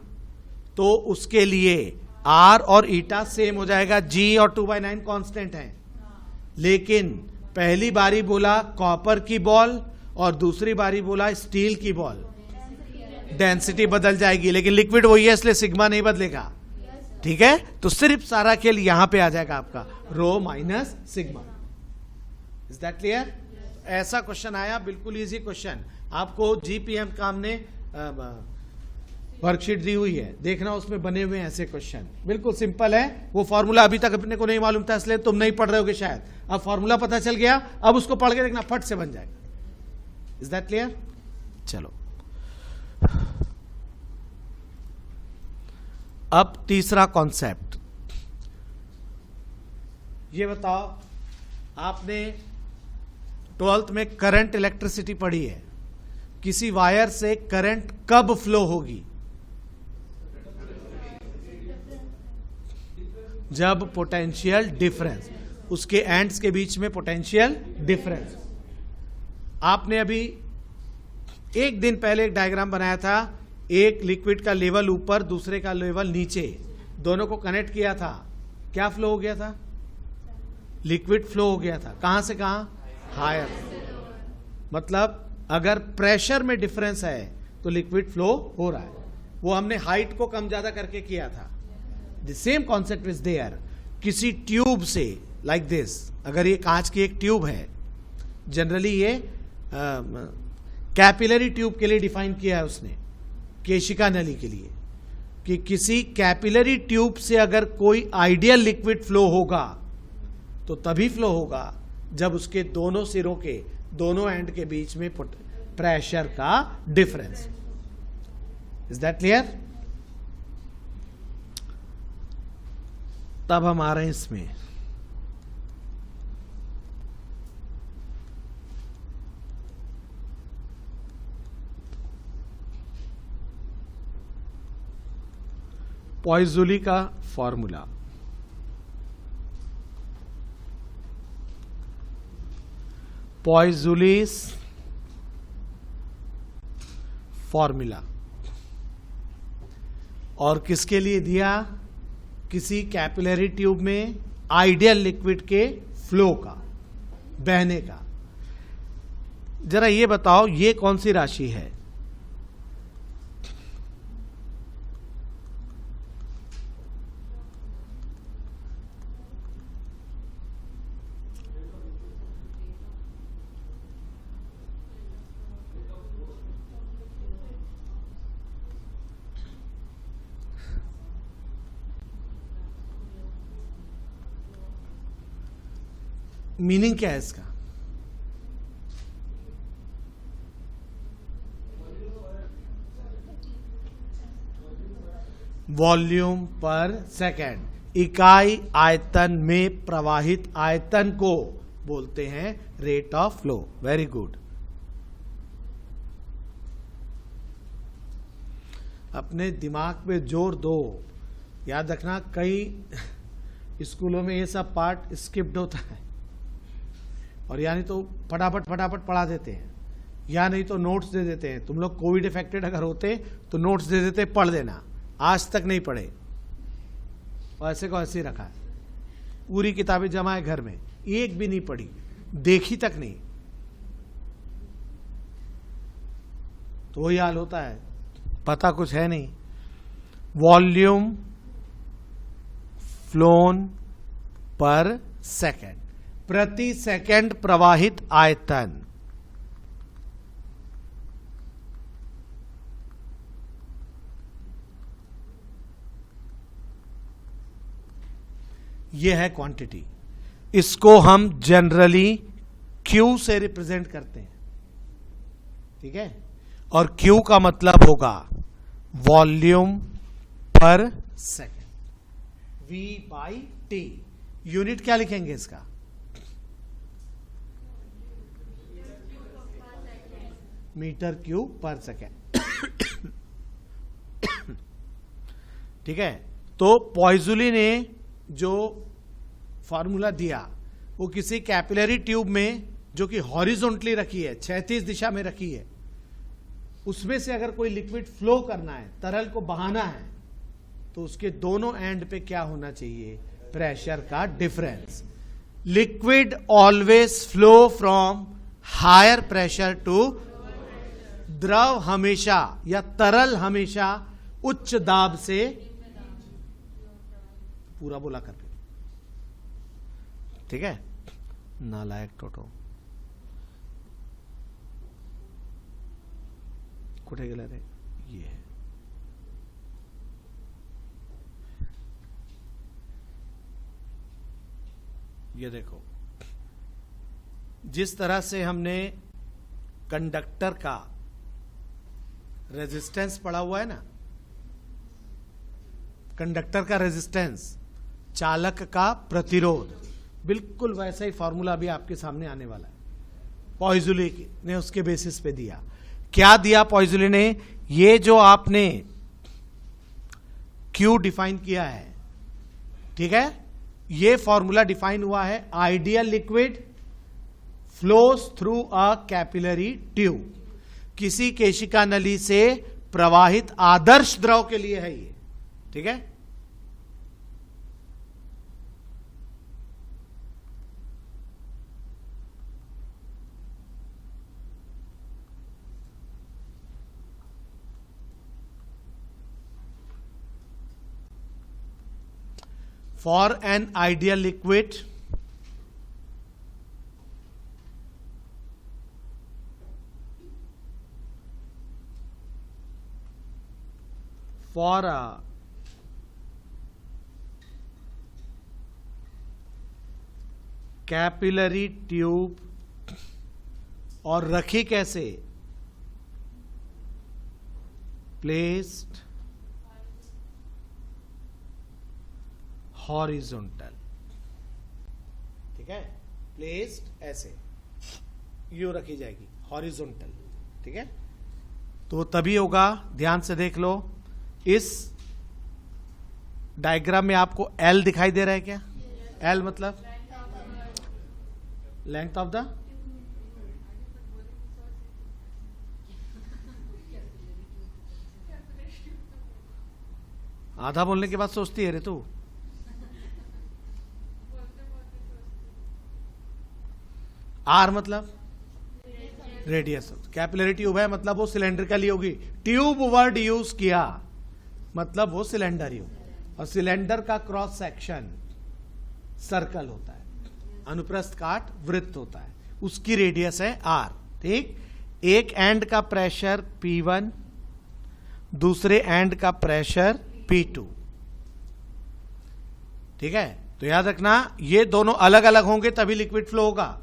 तो उसके लिए आर और ईटा सेम हो जाएगा, जी और 2/9 कांस्टेंट है। लेकिन पहली बारी बोला कॉपर की बॉल और दूसरी बारी बोला स्टील की बॉल, डेंसिटी बदल जाएगी, लेकिन लिक्विड वही है इसलिए सिग्मा नहीं बदलेगा। ठीक है? तो सिर्फ सारा खेल यहां पे आ जाएगा आपका, rho minus sigma. Is that clear? ऐसा क्वेश्चन आया, बिल्कुल इजी क्वेश्चन। आपको GPM का हमने वर्कशीट दी हुई है, देखना उसमें बने हुए हैं ऐसे क्वेश्चन, बिल्कुल सिंपल है। वो फॉर्मूला अभी तक अपने को नहीं मालूम था इसलिए तुम नहीं पढ़ रहे होगे शायद, अब फॉर्मूला पता चल गया, अब उसको पढ़ के देखना फट से बन जाएगा। Is that clear? चलो अब तीसरा कॉन्सेप्ट, ये बताओ, आपने 12th में करंट इलेक्ट्रिसिटी पढ़ी है, किसी वायर से करंट कब फ्लो होगी? जब पोटेंशियल डिफरेंस, उसके एंड्स के बीच में पोटेंशियल डिफरेंस। आपने अभी एक दिन पहले एक डायग्राम बनाया था, एक लिक्विड का लेवल ऊपर दूसरे का लेवल नीचे, दोनों को कनेक्ट किया था, क्या फ्लो हो गया था? लिक्विड फ्लो हो गया था। कहां से कहां? हायर। मतलब अगर प्रेशर में डिफरेंस है तो लिक्विड फ्लो हो रहा है। वो हमने हाइट को कम ज्यादा करके किया था। The same concept is there. किसी ट्यूब से लाइक दिस, अगर ये कांच की एक ट्यूब है, जनरली ये कैपिलरी ट्यूब के लिए डिफाइन किया है उसने, केशिका नली के लिए, कि किसी कैपिलरी ट्यूब से अगर कोई आइडियल लिक्विड फ्लो होगा तो तभी फ्लो होगा जब उसके दोनों सिरों के, दोनों एंड के बीच में प्रेशर का डिफरेंस। Is that clear? तब हम आ रहे हैं इसमें, पॉइज़ोली का फॉर्मूला। पॉइज़ोलीस फॉर्मूला, और किसके लिए दिया? किसी कैपिलरी ट्यूब में आइडियल लिक्विड के फ्लो का, बहने का। जरा ये बताओ, ये कौन सी राशि है? मीनिंग क्या है इसका? वॉल्यूम पर सेकेंड, इकाई आयतन में प्रवाहित आयतन को बोलते हैं rate of flow. Very good. अपने दिमाग पे जोर दो। याद रखना, कई स्कूलों में ये सब पार्ट स्किप्ड होता है, और या नहीं तो फटाफट पढ़ा देते हैं, या नहीं तो नोट्स दे देते हैं। तुम लोग कोविड इफेक्टेड अगर होते तो नोट्स दे देते, पढ़ देना। आज तक नहीं पढ़े, और ऐसे को ऐसे ही रखा है। पूरी किताबें जमा है घर में, एक भी नहीं पढ़ी, देखी तक नहीं। तो वही हाल होता है, पता कुछ है नहीं। वॉल्यूम फ्लोन पर सेकेंड, प्रति सेकेंड प्रवाहित आयतन। यह है क्वांटिटी। इसको हम जनरली Q से रिप्रेजेंट करते हैं, ठीक है। और Q का मतलब होगा वॉल्यूम पर सेकेंड, V/T। यूनिट क्या लिखेंगे इसका? मीटर क्यूब पर सेकेंड, ठीक है। तो पॉइज़ुली ने जो फॉर्मूला दिया वो किसी कैपिलरी ट्यूब में, जो कि हॉरिजॉन्टली रखी है, क्षैतिज दिशा में रखी है, उसमें से अगर कोई लिक्विड फ्लो करना है, तरल को बहाना है, तो उसके दोनों एंड पे क्या होना चाहिए? प्रेशर का difference. Liquid always flow from higher pressure to, द्रव हमेशा या तरल हमेशा उच्च दाब से, पूरा बोला कर, ठीक है। नालायक टोटो कुठे गेला रे? ये देखो, जिस तरह से हमने कंडक्टर का रेजिस्टेंस पढ़ा हुआ है ना, कंडक्टर का रेजिस्टेंस, चालक का प्रतिरोध, बिल्कुल वैसा ही फॉर्मूला भी आपके सामने आने वाला है। पॉइज़ुली ने उसके बेसिस पे दिया। क्या दिया पॉइज़ुली ने? ये जो आपने Q डिफाइन किया है, ठीक है, ये फॉर्मूला डिफाइन हुआ है। Ideal liquid flows through a capillary tube, किसी केशिका नली से प्रवाहित आदर्श द्रव के लिए है ये, ठीक है। For an ideal liquid, for a capillary tube, और रखी कैसे? प्लेस्ड हॉरिजॉन्टल, ठीक है। प्लेस्ड ऐसे यू रखी जाएगी, हॉरिजॉन्टल, ठीक है। तो तभी होगा, ध्यान से देख लो। इस डायग्राम में आपको L दिखाई दे रहा है क्या? L मतलब लेंथ ऑफ द, आधा बोलने के बाद सोचती है रे तू। R मतलब रेडियस। कैपिलरी ट्यूब है मतलब वो सिलेंड्रिकली होगी। ट्यूब वर्ड यूज किया मतलब वो सिलेंडर ही होगा, और सिलेंडर का क्रॉस सेक्शन सर्कल होता है, अनुप्रस्थ काट वृत्त होता है, उसकी रेडियस है R, ठीक। एक एंड का प्रेशर P1, दूसरे एंड का प्रेशर P2, ठीक है। तो याद रखना ये दोनों अलग अलग होंगे तभी लिक्विड फ्लो होगा।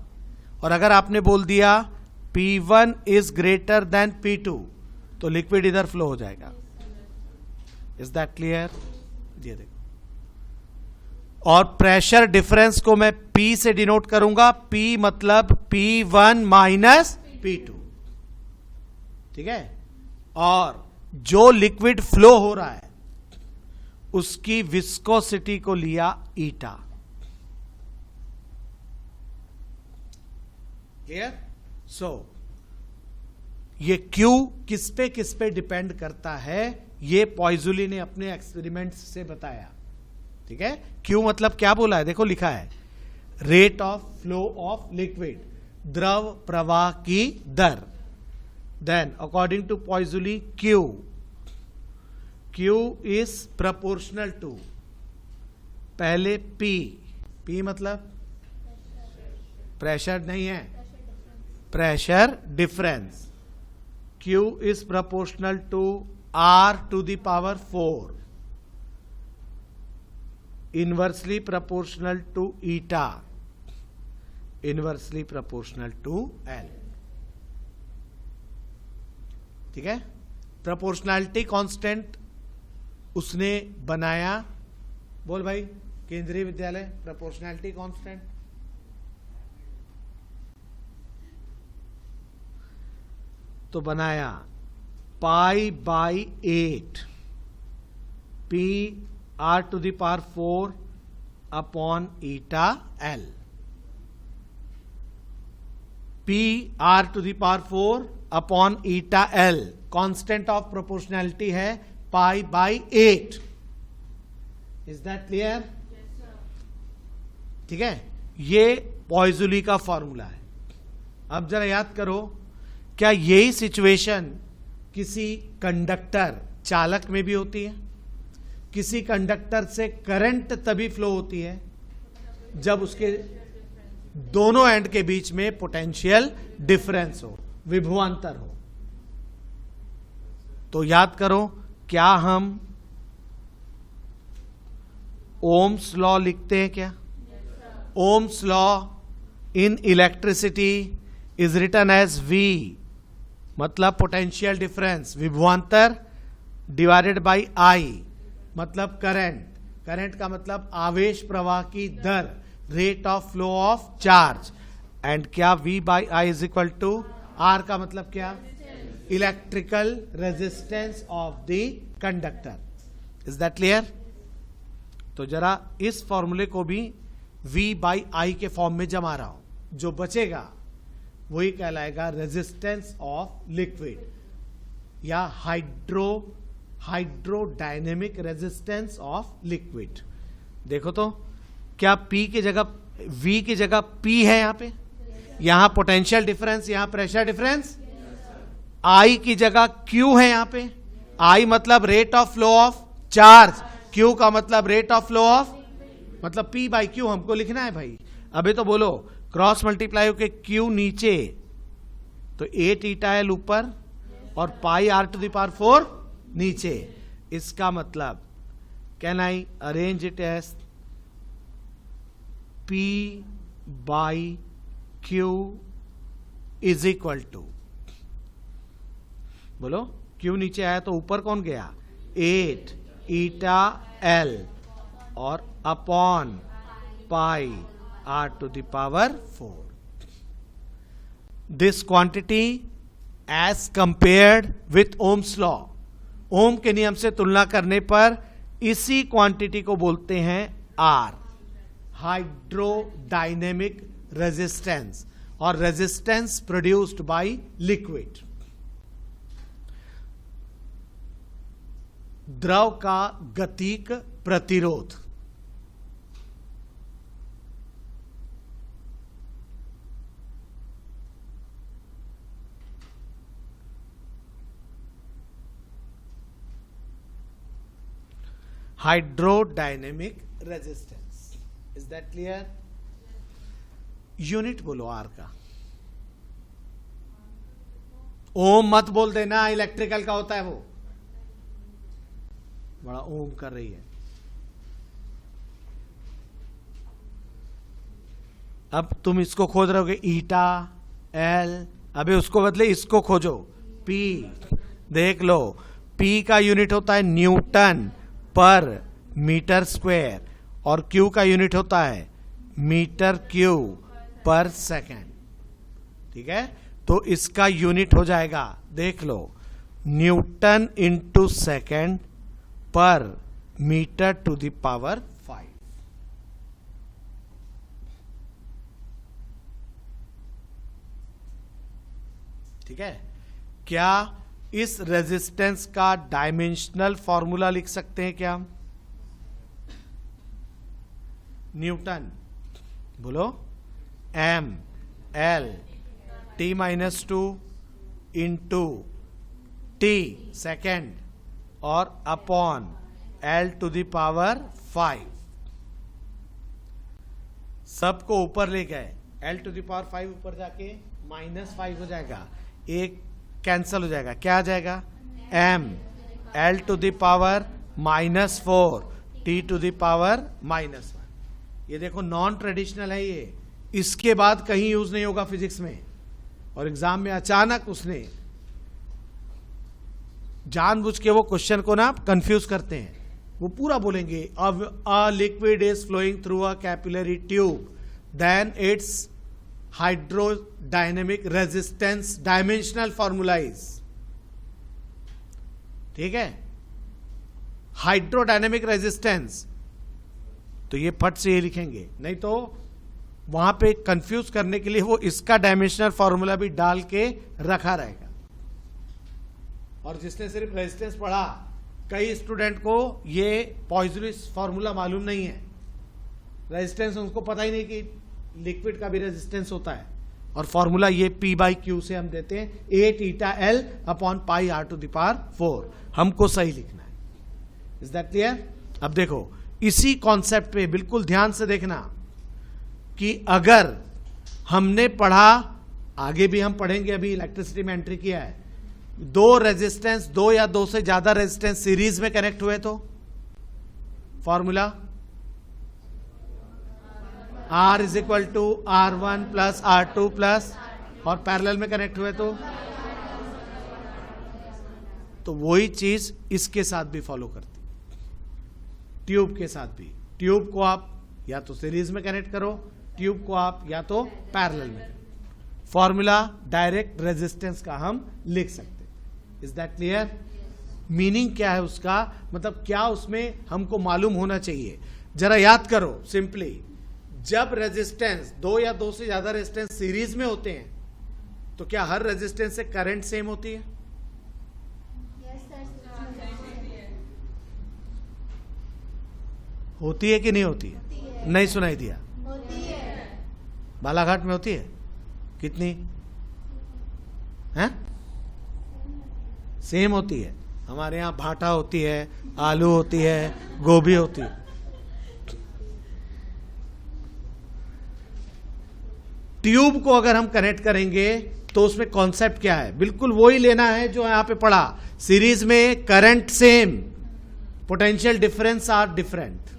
और अगर आपने बोल दिया P1 is greater than P2 तो लिक्विड इधर फ्लो हो जाएगा। Is that clear? ये देखो, और प्रेशर डिफरेंस को मैं P से डिनोट करूंगा। P मतलब P1 माइनस P2, ठीक है। और जो लिक्विड फ्लो हो रहा है उसकी विस्कोसिटी को लिया ईटा। क्लियर? सो ये Q किस पे डिपेंड करता है, ये पॉइजुली ने अपने एक्सपेरिमेंट्स से बताया, ठीक है। Q मतलब क्या बोला है, देखो लिखा है rate of flow of liquid, द्रव प्रवाह की दर। Then according to Poiseuille Q is proportional to, पहले P मतलब प्रेशर नहीं है, pressure difference. Q is proportional to R to the power 4, inversely proportional to eta, inversely proportional to L, ठीक है। प्रोपोर्शनैलिटी कांस्टेंट उसने बनाया, बोल भाई, केंद्रीय विद्यालय प्रोपोर्शनैलिटी कांस्टेंट तो बनाया pi by 8 P R to the power 4 upon eta L। P R to the power 4 upon eta L, constant of proportionality है pi by 8। Is that clear? ठीक है, ये पॉइजुली का फॉर्मूला है। अब जरा याद करो, क्या यही सिचुएशन किसी कंडक्टर चालक में भी होती है? किसी कंडक्टर से करंट तभी फ्लो होती है जब उसके दोनों एंड के बीच में पोटेंशियल डिफरेंस हो, विभवांतर हो। तो याद करो, क्या हम ओम्स लॉ लिखते हैं क्या? Ohm's law in electricity is written as V, मतलब पोटेंशियल डिफरेंस, विभवांतर डिवाइडेड बाई I मतलब करंट, करंट का मतलब आवेश प्रवाह की दर, rate of flow of charge. And क्या V by I is equal to R का मतलब क्या? Electrical resistance of the conductor. Is that clear? तो जरा इस फॉर्मूले को भी V बाई I के फॉर्म में जमा रहा हूं, जो बचेगा वही कहलाएगा रेजिस्टेंस ऑफ लिक्विड या हाइड्रोडायनेमिक रेजिस्टेंस ऑफ लिक्विड। देखो तो, क्या P की जगह V की जगह P है यहां पे? यहां पोटेंशियल डिफरेंस, यहां प्रेशर डिफरेंस। I की जगह Q है यहां पे। I मतलब rate of flow of charge, Q का मतलब रेट ऑफ फ्लो ऑफ, मतलब P बाई Q हमको लिखना है भाई। अभी तो बोलो, क्रॉस मल्टीप्लाई होके Q नीचे तो 8 ईटा L ऊपर और pi R to the power 4 नीचे। इसका मतलब can I arrange it as P by Q is equal to, बोलो Q नीचे आया तो ऊपर कौन गया? 8 ईटा L और upon pi R to the power 4. This quantity as compared with Ohm's law, ओम के नियम से तुलना करने पर इसी क्वांटिटी को बोलते हैं R, हाइड्रोडायनेमिक रेजिस्टेंस, और रेजिस्टेंस प्रोड्यूस्ड बाय लिक्विड। द्रव का गतिक प्रतिरोध। Hydrodynamic resistance. Is that clear? Unit बोलो आर का। ओम मत बोल देना, इलेक्ट्रिकल का होता है वो, बड़ा ओम कर रही है। अब तुम इसको खोज रहे होगे ईटा एल, अभी उसको बदले इसको खोजो पी। देख लो पी का यूनिट होता है न्यूटन पर मीटर स्क्वायर और क्यू का यूनिट होता है मीटर क्यूब पर सेकेंड। ठीक है, तो इसका यूनिट हो जाएगा, देख लो, न्यूटन इंटू सेकेंड पर मीटर टू द पावर 5। ठीक है, क्या इस रेजिस्टेंस का डायमेंशनल फॉर्मूला लिख सकते हैं क्या हम? न्यूटन, बोलो, M L T minus two into T second और upon L to the power 5। सबको ऊपर ले गए, एल टू द पावर 5 ऊपर जाके -5 हो जाएगा, एक कैंसल हो जाएगा, क्या आ जाएगा? M L to the power -4 T to the power -1। ये देखो नॉन ट्रेडिशनल है ये, इसके बाद कहीं यूज नहीं होगा फिजिक्स में, और एग्जाम में अचानक उसने जानबूझ के वो क्वेश्चन को ना कंफ्यूज करते हैं। वो पूरा बोलेंगे a liquid is flowing through a capillary tube then it's hydrodynamic resistance dimensional formula is. ठीक है, हाइड्रोडायनेमिक रेजिस्टेंस, तो ये फट से ये लिखेंगे, नहीं तो वहां पे कंफ्यूज करने के लिए वो इसका डायमेंशनल फॉर्मूला भी डाल के रखा रहेगा। और जिसने सिर्फ रेजिस्टेंस पढ़ा, कई स्टूडेंट को ये पॉइजनस फॉर्मूला मालूम नहीं है, रेजिस्टेंस उनको पता ही नहीं कि लिक्विड का भी रेजिस्टेंस होता है, और फॉर्मूला ये P बाई क्यू से हम देते हैं 8 eta L upon pi R to the power 4। हमको सही लिखना है। Is that clear? अब देखो इसी कॉन्सेप्ट पे बिल्कुल ध्यान से देखना कि अगर हमने पढ़ा, आगे भी हम पढ़ेंगे, अभी इलेक्ट्रिसिटी में एंट्री किया है, दो रेजिस्टेंस, दो या दो से ज्यादा रेजिस्टेंस सीरीज में कनेक्ट हुए तो formula R is equal to R1 plus R2 plus, और पैरेलल में कनेक्ट हुए तो वही चीज इसके साथ भी फॉलो करती, ट्यूब के साथ भी। ट्यूब को आप या तो सीरीज में कनेक्ट करो, ट्यूब को आप या तो पैरेलल में। फॉर्मूला डायरेक्ट रेजिस्टेंस का हम लिख सकते। Is that clear? मीनिंग क्या है उसका, मतलब क्या उसमें हमको मालूम होना चाहिए। जरा याद करो सिंपली, जब रेजिस्टेंस दो या दो से ज्यादा रेजिस्टेंस सीरीज में होते हैं तो क्या हर रेजिस्टेंस से करंट सेम होती है? होती है कि नहीं होती है? नहीं सुनाई दिया? होती है। बालाघाट में होती है? कितनी है? सेम होती है। हमारे यहाँ भाटा होती है, आलू होती है, गोभी होती है। ट्यूब को अगर हम कनेक्ट करेंगे तो उसमें कॉन्सेप्ट क्या है? बिल्कुल वही लेना है जो यहां पे पढ़ा। सीरीज में current same, potential difference are different.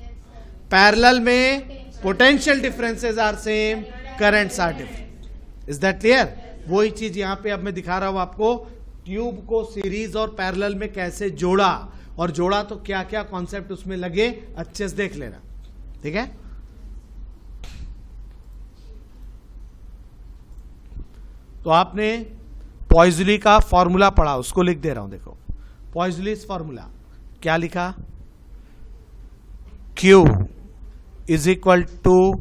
Parallel में potential differences are same, currents are different. Is that clear? वही चीज यहां पे अब मैं दिखा रहा हूं आपको, ट्यूब को सीरीज और पैरेलल में कैसे जोड़ा, और जोड़ा तो क्या क्या कॉन्सेप्ट उसमें लगे, अच्छे से देख लेना। ठीक है, तो आपने पॉइजली का फॉर्मूला पढ़ा, उसको लिख दे रहा हूं। देखो पॉइजलीज फॉर्मूला क्या लिखा, Q is equal to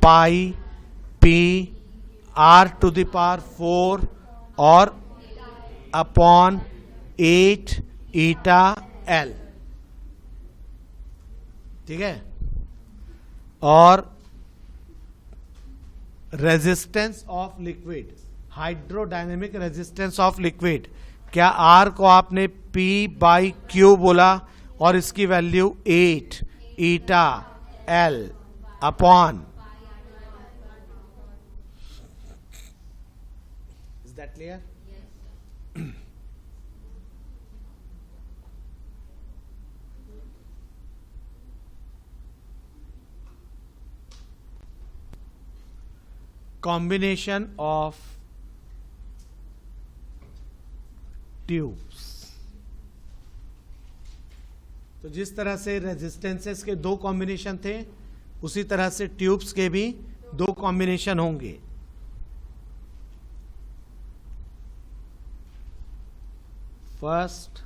pi P R to the power 4 और अपॉन 8 ईटा L। ठीक है, और resistance of liquid, hydrodynamic resistance of liquid, क्या R को आपने P बाई Q बोला, और इसकी value 8 eta L upon. Is that clear? Combination of tubes. तो जिस तरह से रेजिस्टेंसेस के दो कॉम्बिनेशन थे, उसी तरह से ट्यूब्स के भी दो कॉम्बिनेशन होंगे। फर्स्ट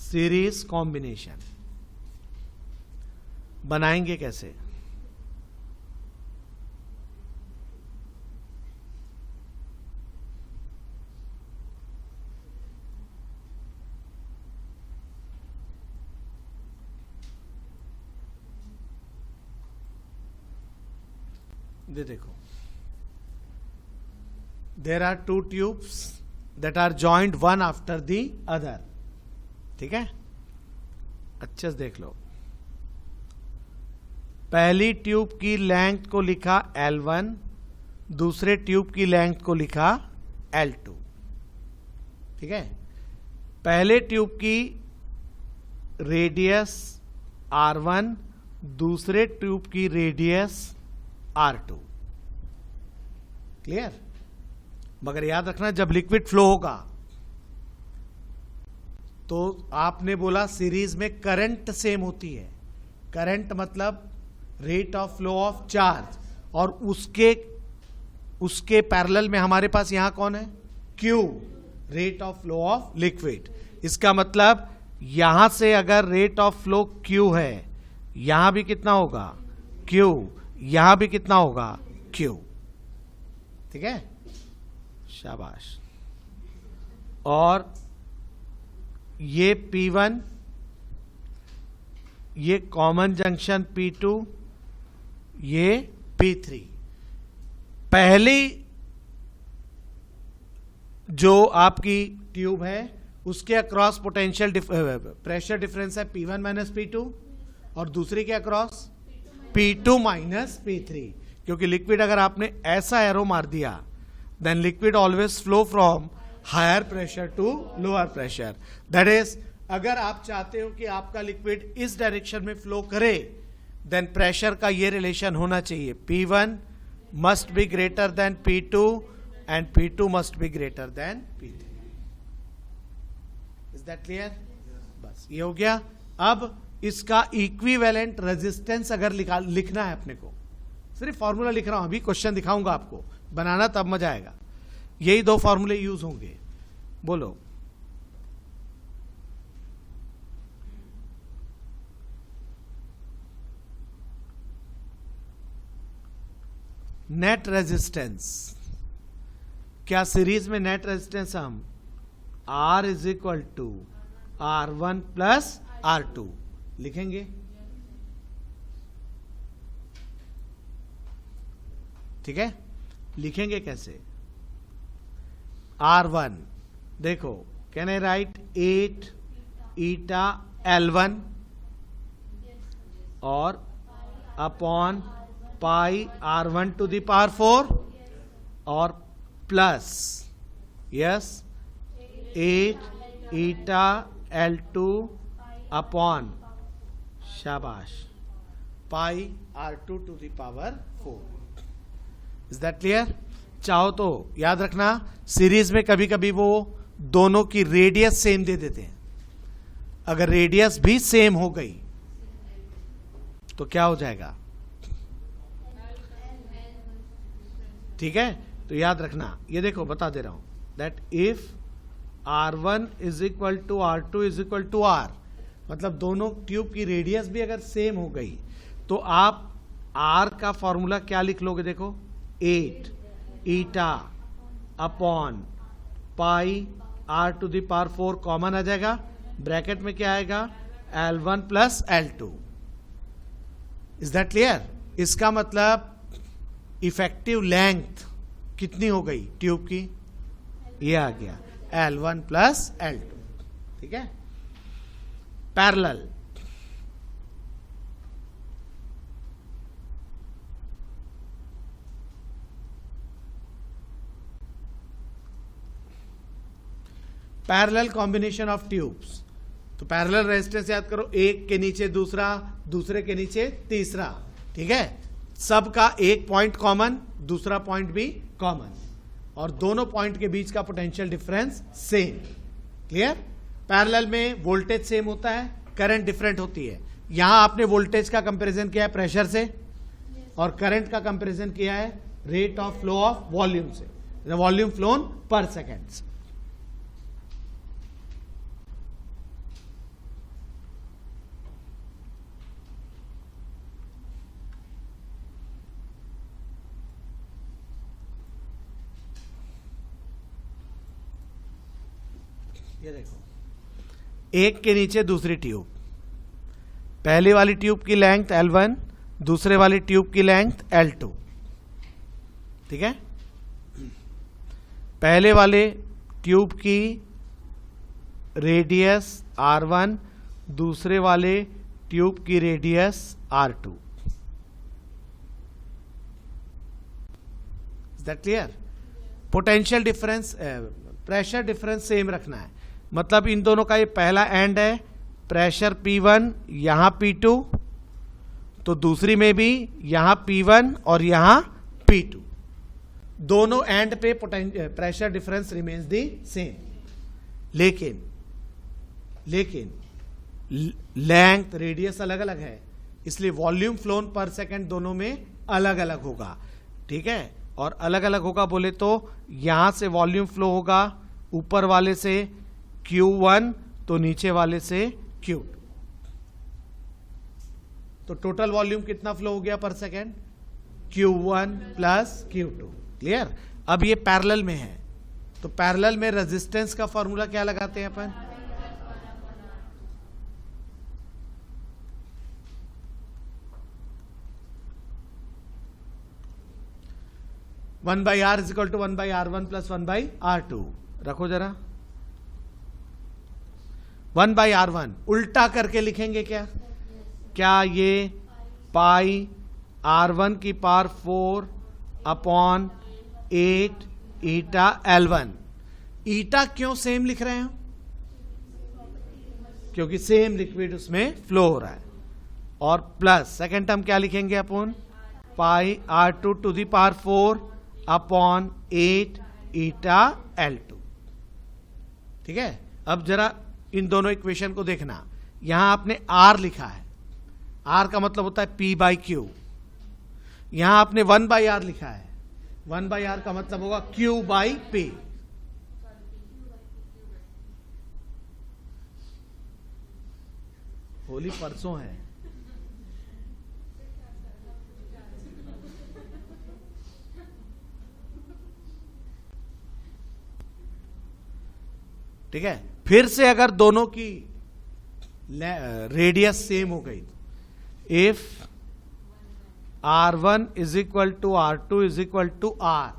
सीरीज कॉम्बिनेशन बनाएंगे कैसे? देखो, there are two tubes that are joined one after the other। ठीक है, अच्छे से देख लो। पहली ट्यूब की लेंथ को लिखा L1, दूसरे ट्यूब की लेंथ को लिखा L2। ठीक है, पहले ट्यूब की रेडियस R1, दूसरे ट्यूब की रेडियस R2। क्लियर? मगर याद रखना, जब लिक्विड फ्लो होगा तो आपने बोला सीरीज में करंट सेम होती है। करंट मतलब rate of flow of charge, और उसके पैरेलल में हमारे पास यहां कौन है? Q, rate of flow of liquid. इसका मतलब यहां से अगर रेट ऑफ फ्लो Q है, यहां भी कितना होगा? Q। यहां भी कितना होगा? Q। ठीक है, शाबाश। और ये P1, ये कॉमन जंक्शन P2, ये P3। पहली जो आपकी ट्यूब है उसके अक्रॉस पोटेंशियल प्रेशर डिफरेंस है P1 माइनस P2, और दूसरी के अक्रॉस P2 माइनस P3। क्योंकि लिक्विड अगर आपने ऐसा एरो मार दिया, then liquid always flow from higher pressure to lower pressure. That is, अगर आप चाहते हो कि आपका लिक्विड इस डायरेक्शन में फ्लो करे, देन प्रेशर का ये रिलेशन होना चाहिए, P1 must be greater then P2 and P2 must be greater then P3। Is that clear? बस ये हो गया। अब इसका इक्विवेलेंट रेजिस्टेंस अगर लिखना है अपने को, सिर्फ फॉर्मूला लिख रहा हूं, अभी क्वेश्चन दिखाऊंगा आपको, बनाना तब मजा आएगा। यही दो फॉर्मूले यूज होंगे। बोलो, नेट रेजिस्टेंस। क्या सीरीज में नेट रेजिस्टेंस हम R is equal to R1 plus R2 लिखेंगे? ठीक है, लिखेंगे कैसे? R1 देखो, can I right 8 eta L1 और upon pi R1 to the power 4 और plus yes 8 eta L2 upon शाबाश pi R2 to the power 4। Is that clear? चाहो तो याद रखना, सीरीज में कभी कभी वो दोनों की रेडियस सेम दे देते हैं। अगर रेडियस भी सेम हो गई तो क्या हो जाएगा? ठीक है, तो याद रखना, ये देखो बता दे रहा हूं, that if R1 is equal to R2 is equal to R, मतलब दोनों ट्यूब की रेडियस भी अगर सेम हो गई तो आप R का फॉर्मूला क्या लिख लोगे? देखो, 8 eta upon pi R to the power 4 common आ जाएगा, ब्रैकेट में क्या आएगा? L1 plus L2। Is that clear? इसका मतलब इफेक्टिव लेंथ कितनी हो गई ट्यूब की? ये आ गया L1 प्लस L2। ठीक है, parallel. Parallel combination of tubes. तो पैरेलल रेजिस्टेंस याद करो, एक के नीचे दूसरा, दूसरे के नीचे तीसरा, ठीक है, सबका एक पॉइंट कॉमन, दूसरा पॉइंट भी कॉमन, और दोनों पॉइंट के बीच का potential difference same. Clear? Parallel में वोल्टेज सेम होता है, करंट डिफरेंट होती है। यहां आपने वोल्टेज का कंपैरिजन किया है प्रेशर से, और करंट का कंपैरिजन किया है rate of flow of volume से, वॉल्यूम फ्लोन पर सेकेंड। ये देखो, एक के नीचे दूसरी ट्यूब, पहली वाली ट्यूब की लेंथ L1, दूसरे वाली ट्यूब की लेंथ L2, ठीक है। पहले वाले ट्यूब की रेडियस R1, दूसरे वाले ट्यूब की radius R2। Is that clear? Potential difference, pressure difference same रखना है, मतलब इन दोनों का ये पहला एंड है, प्रेशर P1, यहां P2, तो दूसरी में भी यहां P1 और यहां P2, दोनों एंड पे pressure difference remains the same, लेकिन लेंथ, रेडियस अलग अलग है, इसलिए वॉल्यूम फ्लोन पर सेकंड दोनों में अलग अलग होगा, ठीक है। और अलग अलग होगा बोले तो यहां से वॉल्यूम फ्लो होगा ऊपर वाले से Q1, तो नीचे वाले से Q2, तो टोटल वॉल्यूम कितना फ्लो हो गया पर second? Q1 plus Q2। Clear? अब ये पैरेलल में है, तो पैरेलल में रेजिस्टेंस का फॉर्मूला क्या लगाते हैं अपन? One by R is equal to 1/R1 plus 1/R2। रखो जरा, 1/R1 उल्टा करके लिखेंगे क्या ये पाई R1 की पावर 4 अपॉन 8 ईटा L1। ईटा क्यों सेम लिख रहे हैं? क्योंकि सेम लिक्विड उसमें फ्लो हो रहा है, और प्लस सेकेंड टर्म क्या लिखेंगे अपन? Pi R2 to the power 4 upon 8 eta L2। ठीक है, अब जरा इन दोनों इक्वेशन को देखना, यहां आपने R लिखा है, R का मतलब होता है P बाई Q, यहां आपने 1/R लिखा है, 1/R का मतलब होगा Q बाई P। होली परसों है, ठीक है। फिर से अगर दोनों की रेडियस सेम हो गई, if R1 is equal to R2 is equal to R,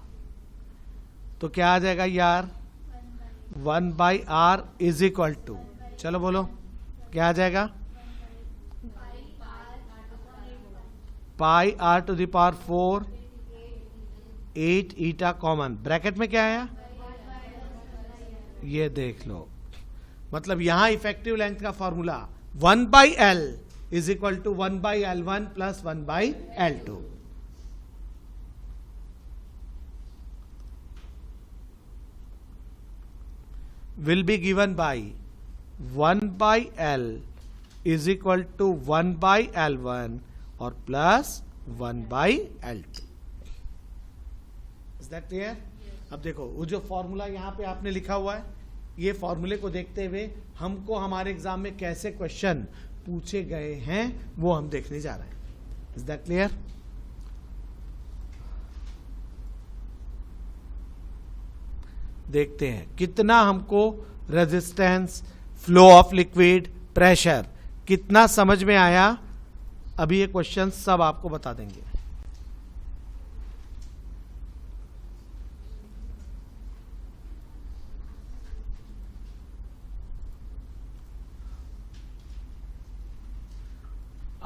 तो क्या आ जाएगा यार? 1/R इज इक्वल टू, चलो बोलो क्या आ जाएगा? Pi R to the power 4 8 eta common, bracket में क्या आया? ये देख लो, मतलब यहां इफेक्टिव लेंथ का formula 1/L is equal to 1/L1 plus 1/L2। Will be given by 1/L is equal to 1/L1 और plus 1/L2। Is that clear? अब देखो, वो जो फॉर्मूला यहां पे आपने लिखा हुआ है, ये फॉर्मूले को देखते हुए हमको हमारे एग्जाम में कैसे क्वेश्चन पूछे गए हैं वो हम देखने जा रहे हैं। Is that clear? देखते हैं कितना हमको resistance, flow of liquid, pressure कितना समझ में आया। अभी ये क्वेश्चन सब आपको बता देंगे।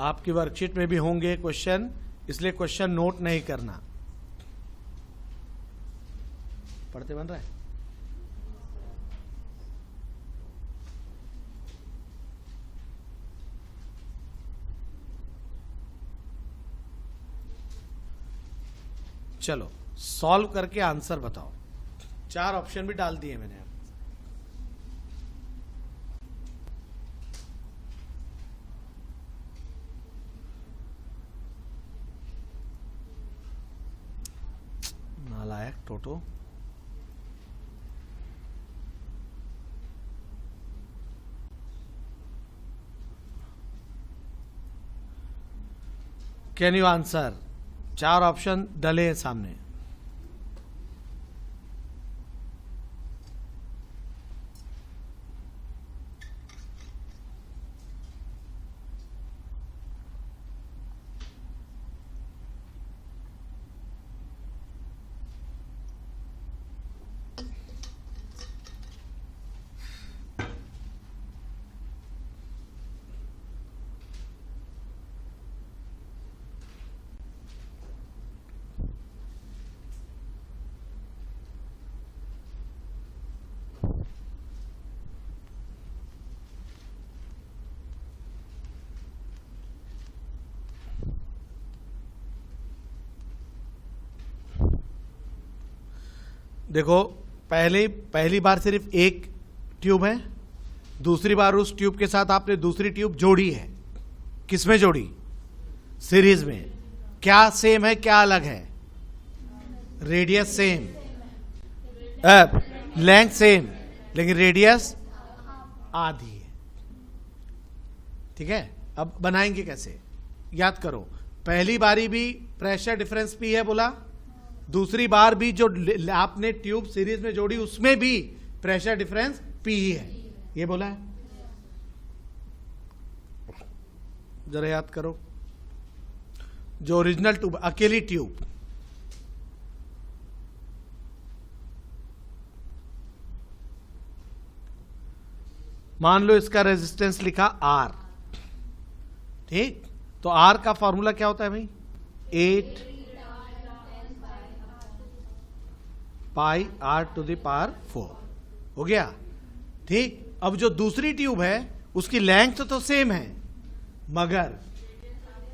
आपकी वर्कशीट में भी होंगे क्वेश्चन, इसलिए क्वेश्चन नोट नहीं करना। पढ़ते बन रहा है? चलो सॉल्व करके आंसर बताओ। 4 ऑप्शन भी डाल दिए मैंने। नालायक टोटो। Can you answer? 4 ऑप्शन डले हैं सामने। देखो पहली बार सिर्फ एक ट्यूब है, दूसरी बार उस ट्यूब के साथ आपने दूसरी ट्यूब जोड़ी है। किसमें जोड़ी? सीरीज में। क्या सेम है क्या अलग है? रेडियस सेम, लेंथ सेम, लेकिन रेडियस आधी है। ठीक है, अब बनाएंगे कैसे? याद करो, पहली बारी भी प्रेशर डिफरेंस पी है बोला, दूसरी बार भी जो आपने ट्यूब सीरीज में जोड़ी उसमें भी प्रेशर डिफरेंस पी ही है, ये बोला है। जरा याद करो, जो ओरिजिनल ट्यूब, अकेली ट्यूब, मान लो इसका रेजिस्टेंस लिखा R, ठीक, तो R का फॉर्मूला क्या होता है भाई? 8 पाई R टू द पावर 4 हो गया। ठीक, अब जो दूसरी ट्यूब है उसकी लेंथ तो सेम है मगर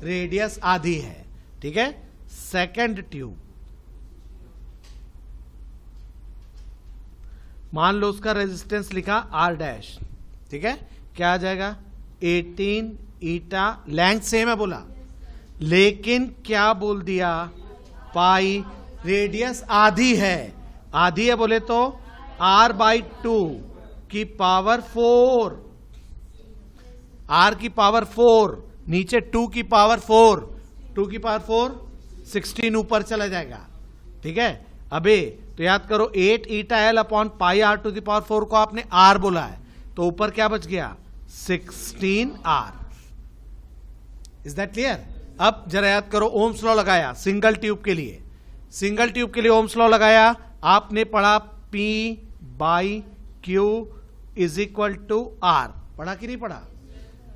रेडियस आधी है। ठीक है, सेकंड ट्यूब, मान लो उसका रेजिस्टेंस लिखा R डैश, ठीक है, क्या आ जाएगा? 18 ईटा, लेंथ सेम है बोला, लेकिन क्या बोल दिया? पाई, रेडियस आधी है, आधी है बोले तो R/2 की पावर 4, R की पावर 4, नीचे 2 की पावर 4, 2 की पावर 4 16 ऊपर चला जाएगा। ठीक है, अबे तो याद करो 8 eta L upon pi R to the power 4 को आपने R बोला है, तो ऊपर क्या बच गया? 16R। Is that clear? अब जरा याद करो, ओम्स लॉ लगाया सिंगल ट्यूब के लिए, सिंगल ट्यूब के लिए ओम्स लॉ लगाया आपने, पढ़ा P/Q is equal to R, पढ़ा कि नहीं पढ़ा?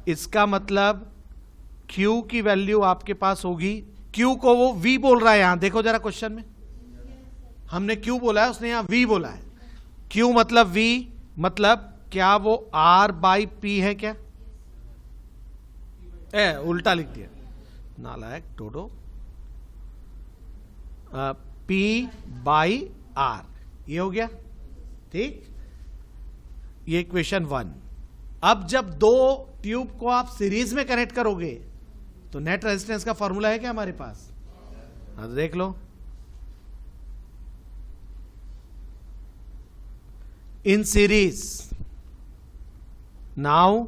इसका मतलब Q की वैल्यू आपके पास होगी, Q को वो V बोल रहा है यहां, देखो जरा क्वेश्चन में, हमने Q बोला है, उसने यहां V बोला है। Q मतलब V, मतलब क्या वो R/P है क्या? उल्टा लिख दिया, नालायक टोडो। P/R ये हो गया। ठीक, ये इक्वेशन 1। अब जब दो ट्यूब को आप सीरीज में कनेक्ट करोगे तो नेट रेजिस्टेंस का फॉर्मूला है क्या हमारे पास? हाँ तो देख लो, in series now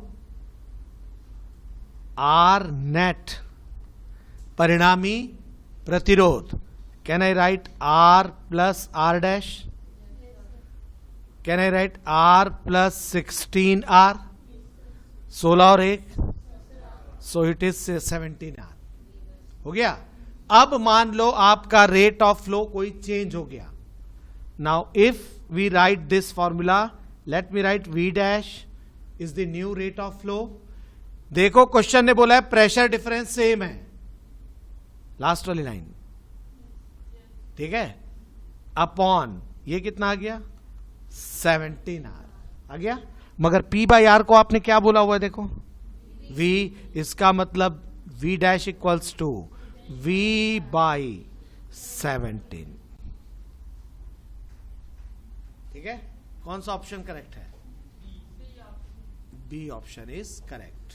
R net, परिणामी प्रतिरोध, can I write R plus R dash? Can I write R plus 16R? 16 और 1, सो इट इज 17R। हो गया। अब मान लो आपका रेट ऑफ फ्लो कोई चेंज हो गया। Now if we write this formula, let me write V dash is the new rate of flow. देखो क्वेश्चन ने बोला है प्रेशर डिफरेंस सेम है, लास्ट वाली लाइन, ठीक है, अपॉन ये कितना आ गया? 17R आ गया। मगर P/R को आपने क्या बोला हुआ है? देखो V, इसका मतलब V dash equals to V/17 17। ठीक है, कौन सा ऑप्शन करेक्ट है? B option is correct.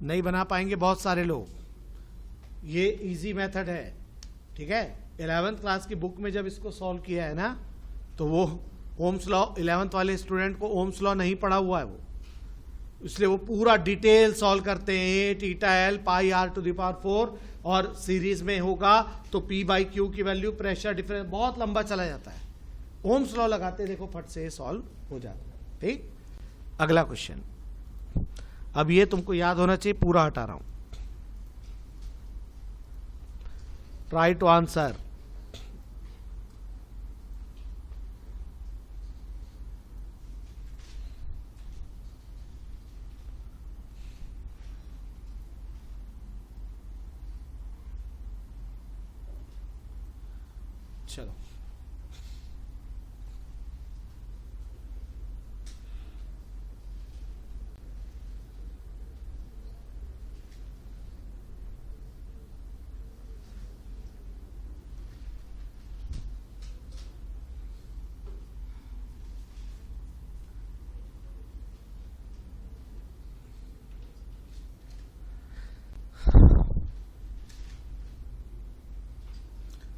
नहीं बना पाएंगे बहुत सारे लोग, ये इजी मेथड है। ठीक है, 11th क्लास की बुक में जब इसको सॉल्व किया है ना, तो वो ओम्स लॉ, 11th वाले स्टूडेंट को ओम्स लॉ नहीं पढ़ा हुआ है वो, इसलिए वो पूरा डिटेल सॉल्व करते हैं। 8 eta L pi R to the power 4, और सीरीज में होगा तो पी बाई क्यू की वैल्यू, प्रेशर डिफरेंस, बहुत लंबा चला जाता है। ओम्स लॉ लगाते देखो फट से सॉल्व हो जाता है। ठीक, अगला क्वेश्चन। अब ये तुमको याद होना चाहिए, पूरा हटा रहा हूं। Try to answer. चलो,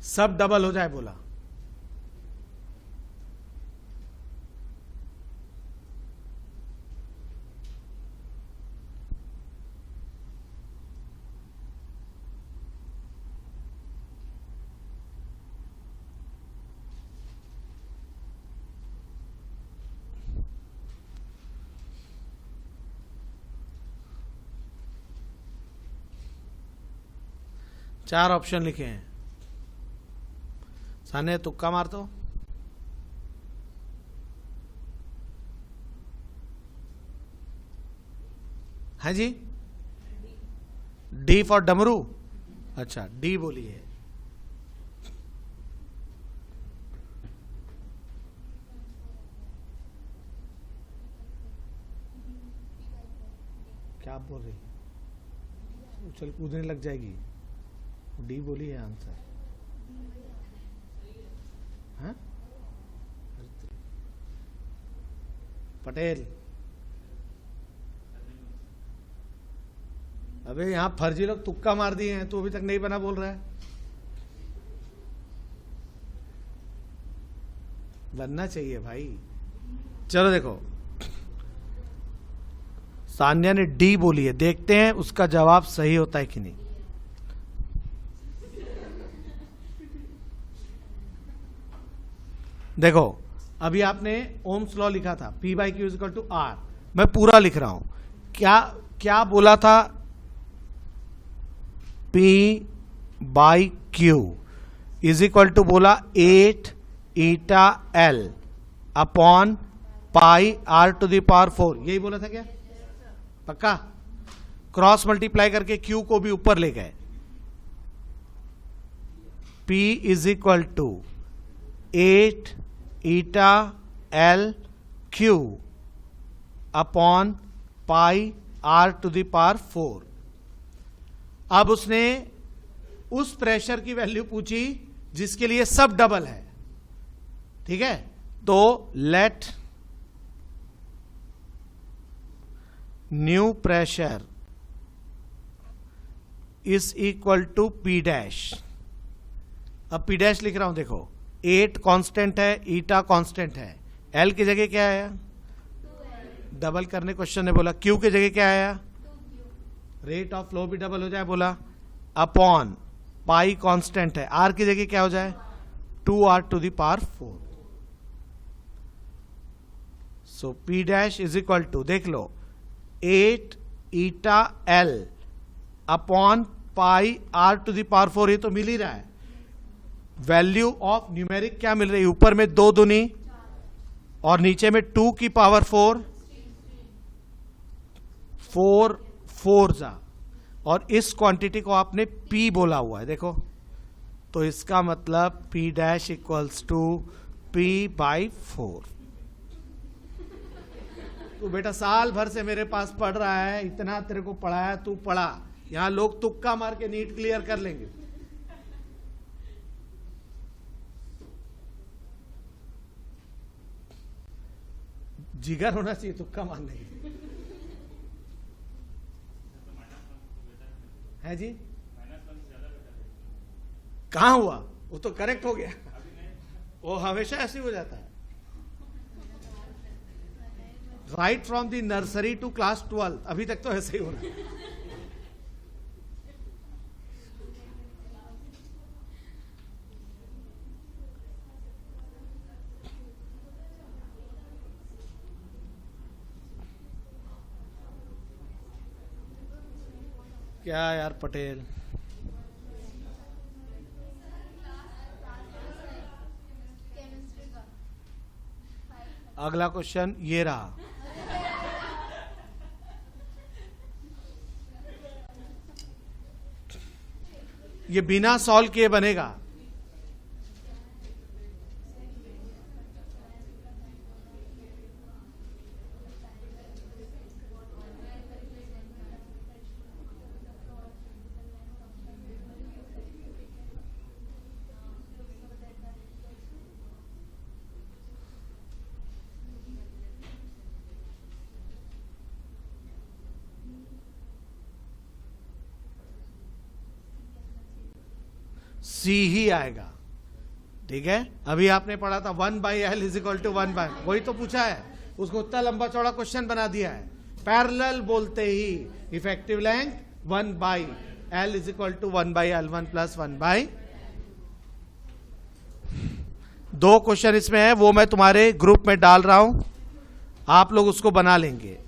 सब डबल हो जाए बोला। चार ऑप्शन लिखे हैं, साने तुक्का मार दो। है जी, डी फॉर डमरू। अच्छा, डी बोलिए। क्या आप बोल रही? उछल कूदने लग जाएगी। डी बोली है आंसर। हाँ? पटेल, अबे यहां फर्जी लोग तुक्का मार दिए हैं, तो अभी तक नहीं बना बोल रहा है। बनना चाहिए भाई। चलो देखो, सान्या ने डी बोली है, देखते हैं उसका जवाब सही होता है कि नहीं। देखो, अभी आपने ओम्स लॉ लिखा था, P by Q equal to R. मैं पूरा लिख रहा हूं। क्या क्या बोला था? P by Q is equal to बोला 8 eta L upon pi R to the power 4। यही बोला था क्या? पक्का? क्रॉस मल्टीप्लाई करके क्यू को भी ऊपर ले गए। P is equal to 8 eta L Q upon pi R to the power 4। अब उसने उस प्रेशर की वैल्यू पूछी जिसके लिए सब डबल है। ठीक है, तो let new pressure is equal to P dash. अब पी डैश लिख रहा हूं, देखो 8 कांस्टेंट है, ईटा कांस्टेंट है, एल की जगह क्या आया? डबल करने क्वेश्चन ने बोला। क्यू की जगह क्या आया? रेट ऑफ फ्लो भी डबल हो जाए बोला, अपॉन पाई कांस्टेंट है, आर की जगह क्या हो जाए? 2r to the power 4। So P dash is equal to, देख लो, 8 eta L upon pi R to the power 4। ये तो मिल ही रहा है। वैल्यू ऑफ न्यूमेरिक क्या मिल रही है? ऊपर में 2 दूनी और नीचे में 2 की पावर 4, 4 4 जा, और इस क्वांटिटी को आपने P बोला हुआ है। देखो, तो इसका मतलब P dash equals to P by 4। तू बेटा साल भर से मेरे पास पढ़ रहा है, इतना तेरे को पढ़ाया, तू पढ़ा। यहां लोग तुक्का मार के नीट क्लियर कर लेंगे। जिगर होना चाहिए तुक्का मारने की। है जी, कहां हुआ? वो तो करेक्ट हो गया, वो हमेशा ऐसे ही हो जाता है। Right from the nursery to class 12 अभी तक तो ऐसे ही हो रहा है। क्या यार पटेल, अगला क्वेश्चन ये रहा। ये बिना सॉल्व किए बनेगा। सी ही आएगा, ठीक है। अभी आपने पढ़ा था 1/L इज इक्वल टू 1/, वही तो पूछा है, उसको उतना लंबा चौड़ा क्वेश्चन बना दिया है। पैरेलल बोलते ही effective length 1/L is equal to 1/L1 plus 1/। 2 question इसमें है, वो मैं तुम्हारे ग्रुप में डाल रहा हूं, आप लोग उसको बना लेंगे।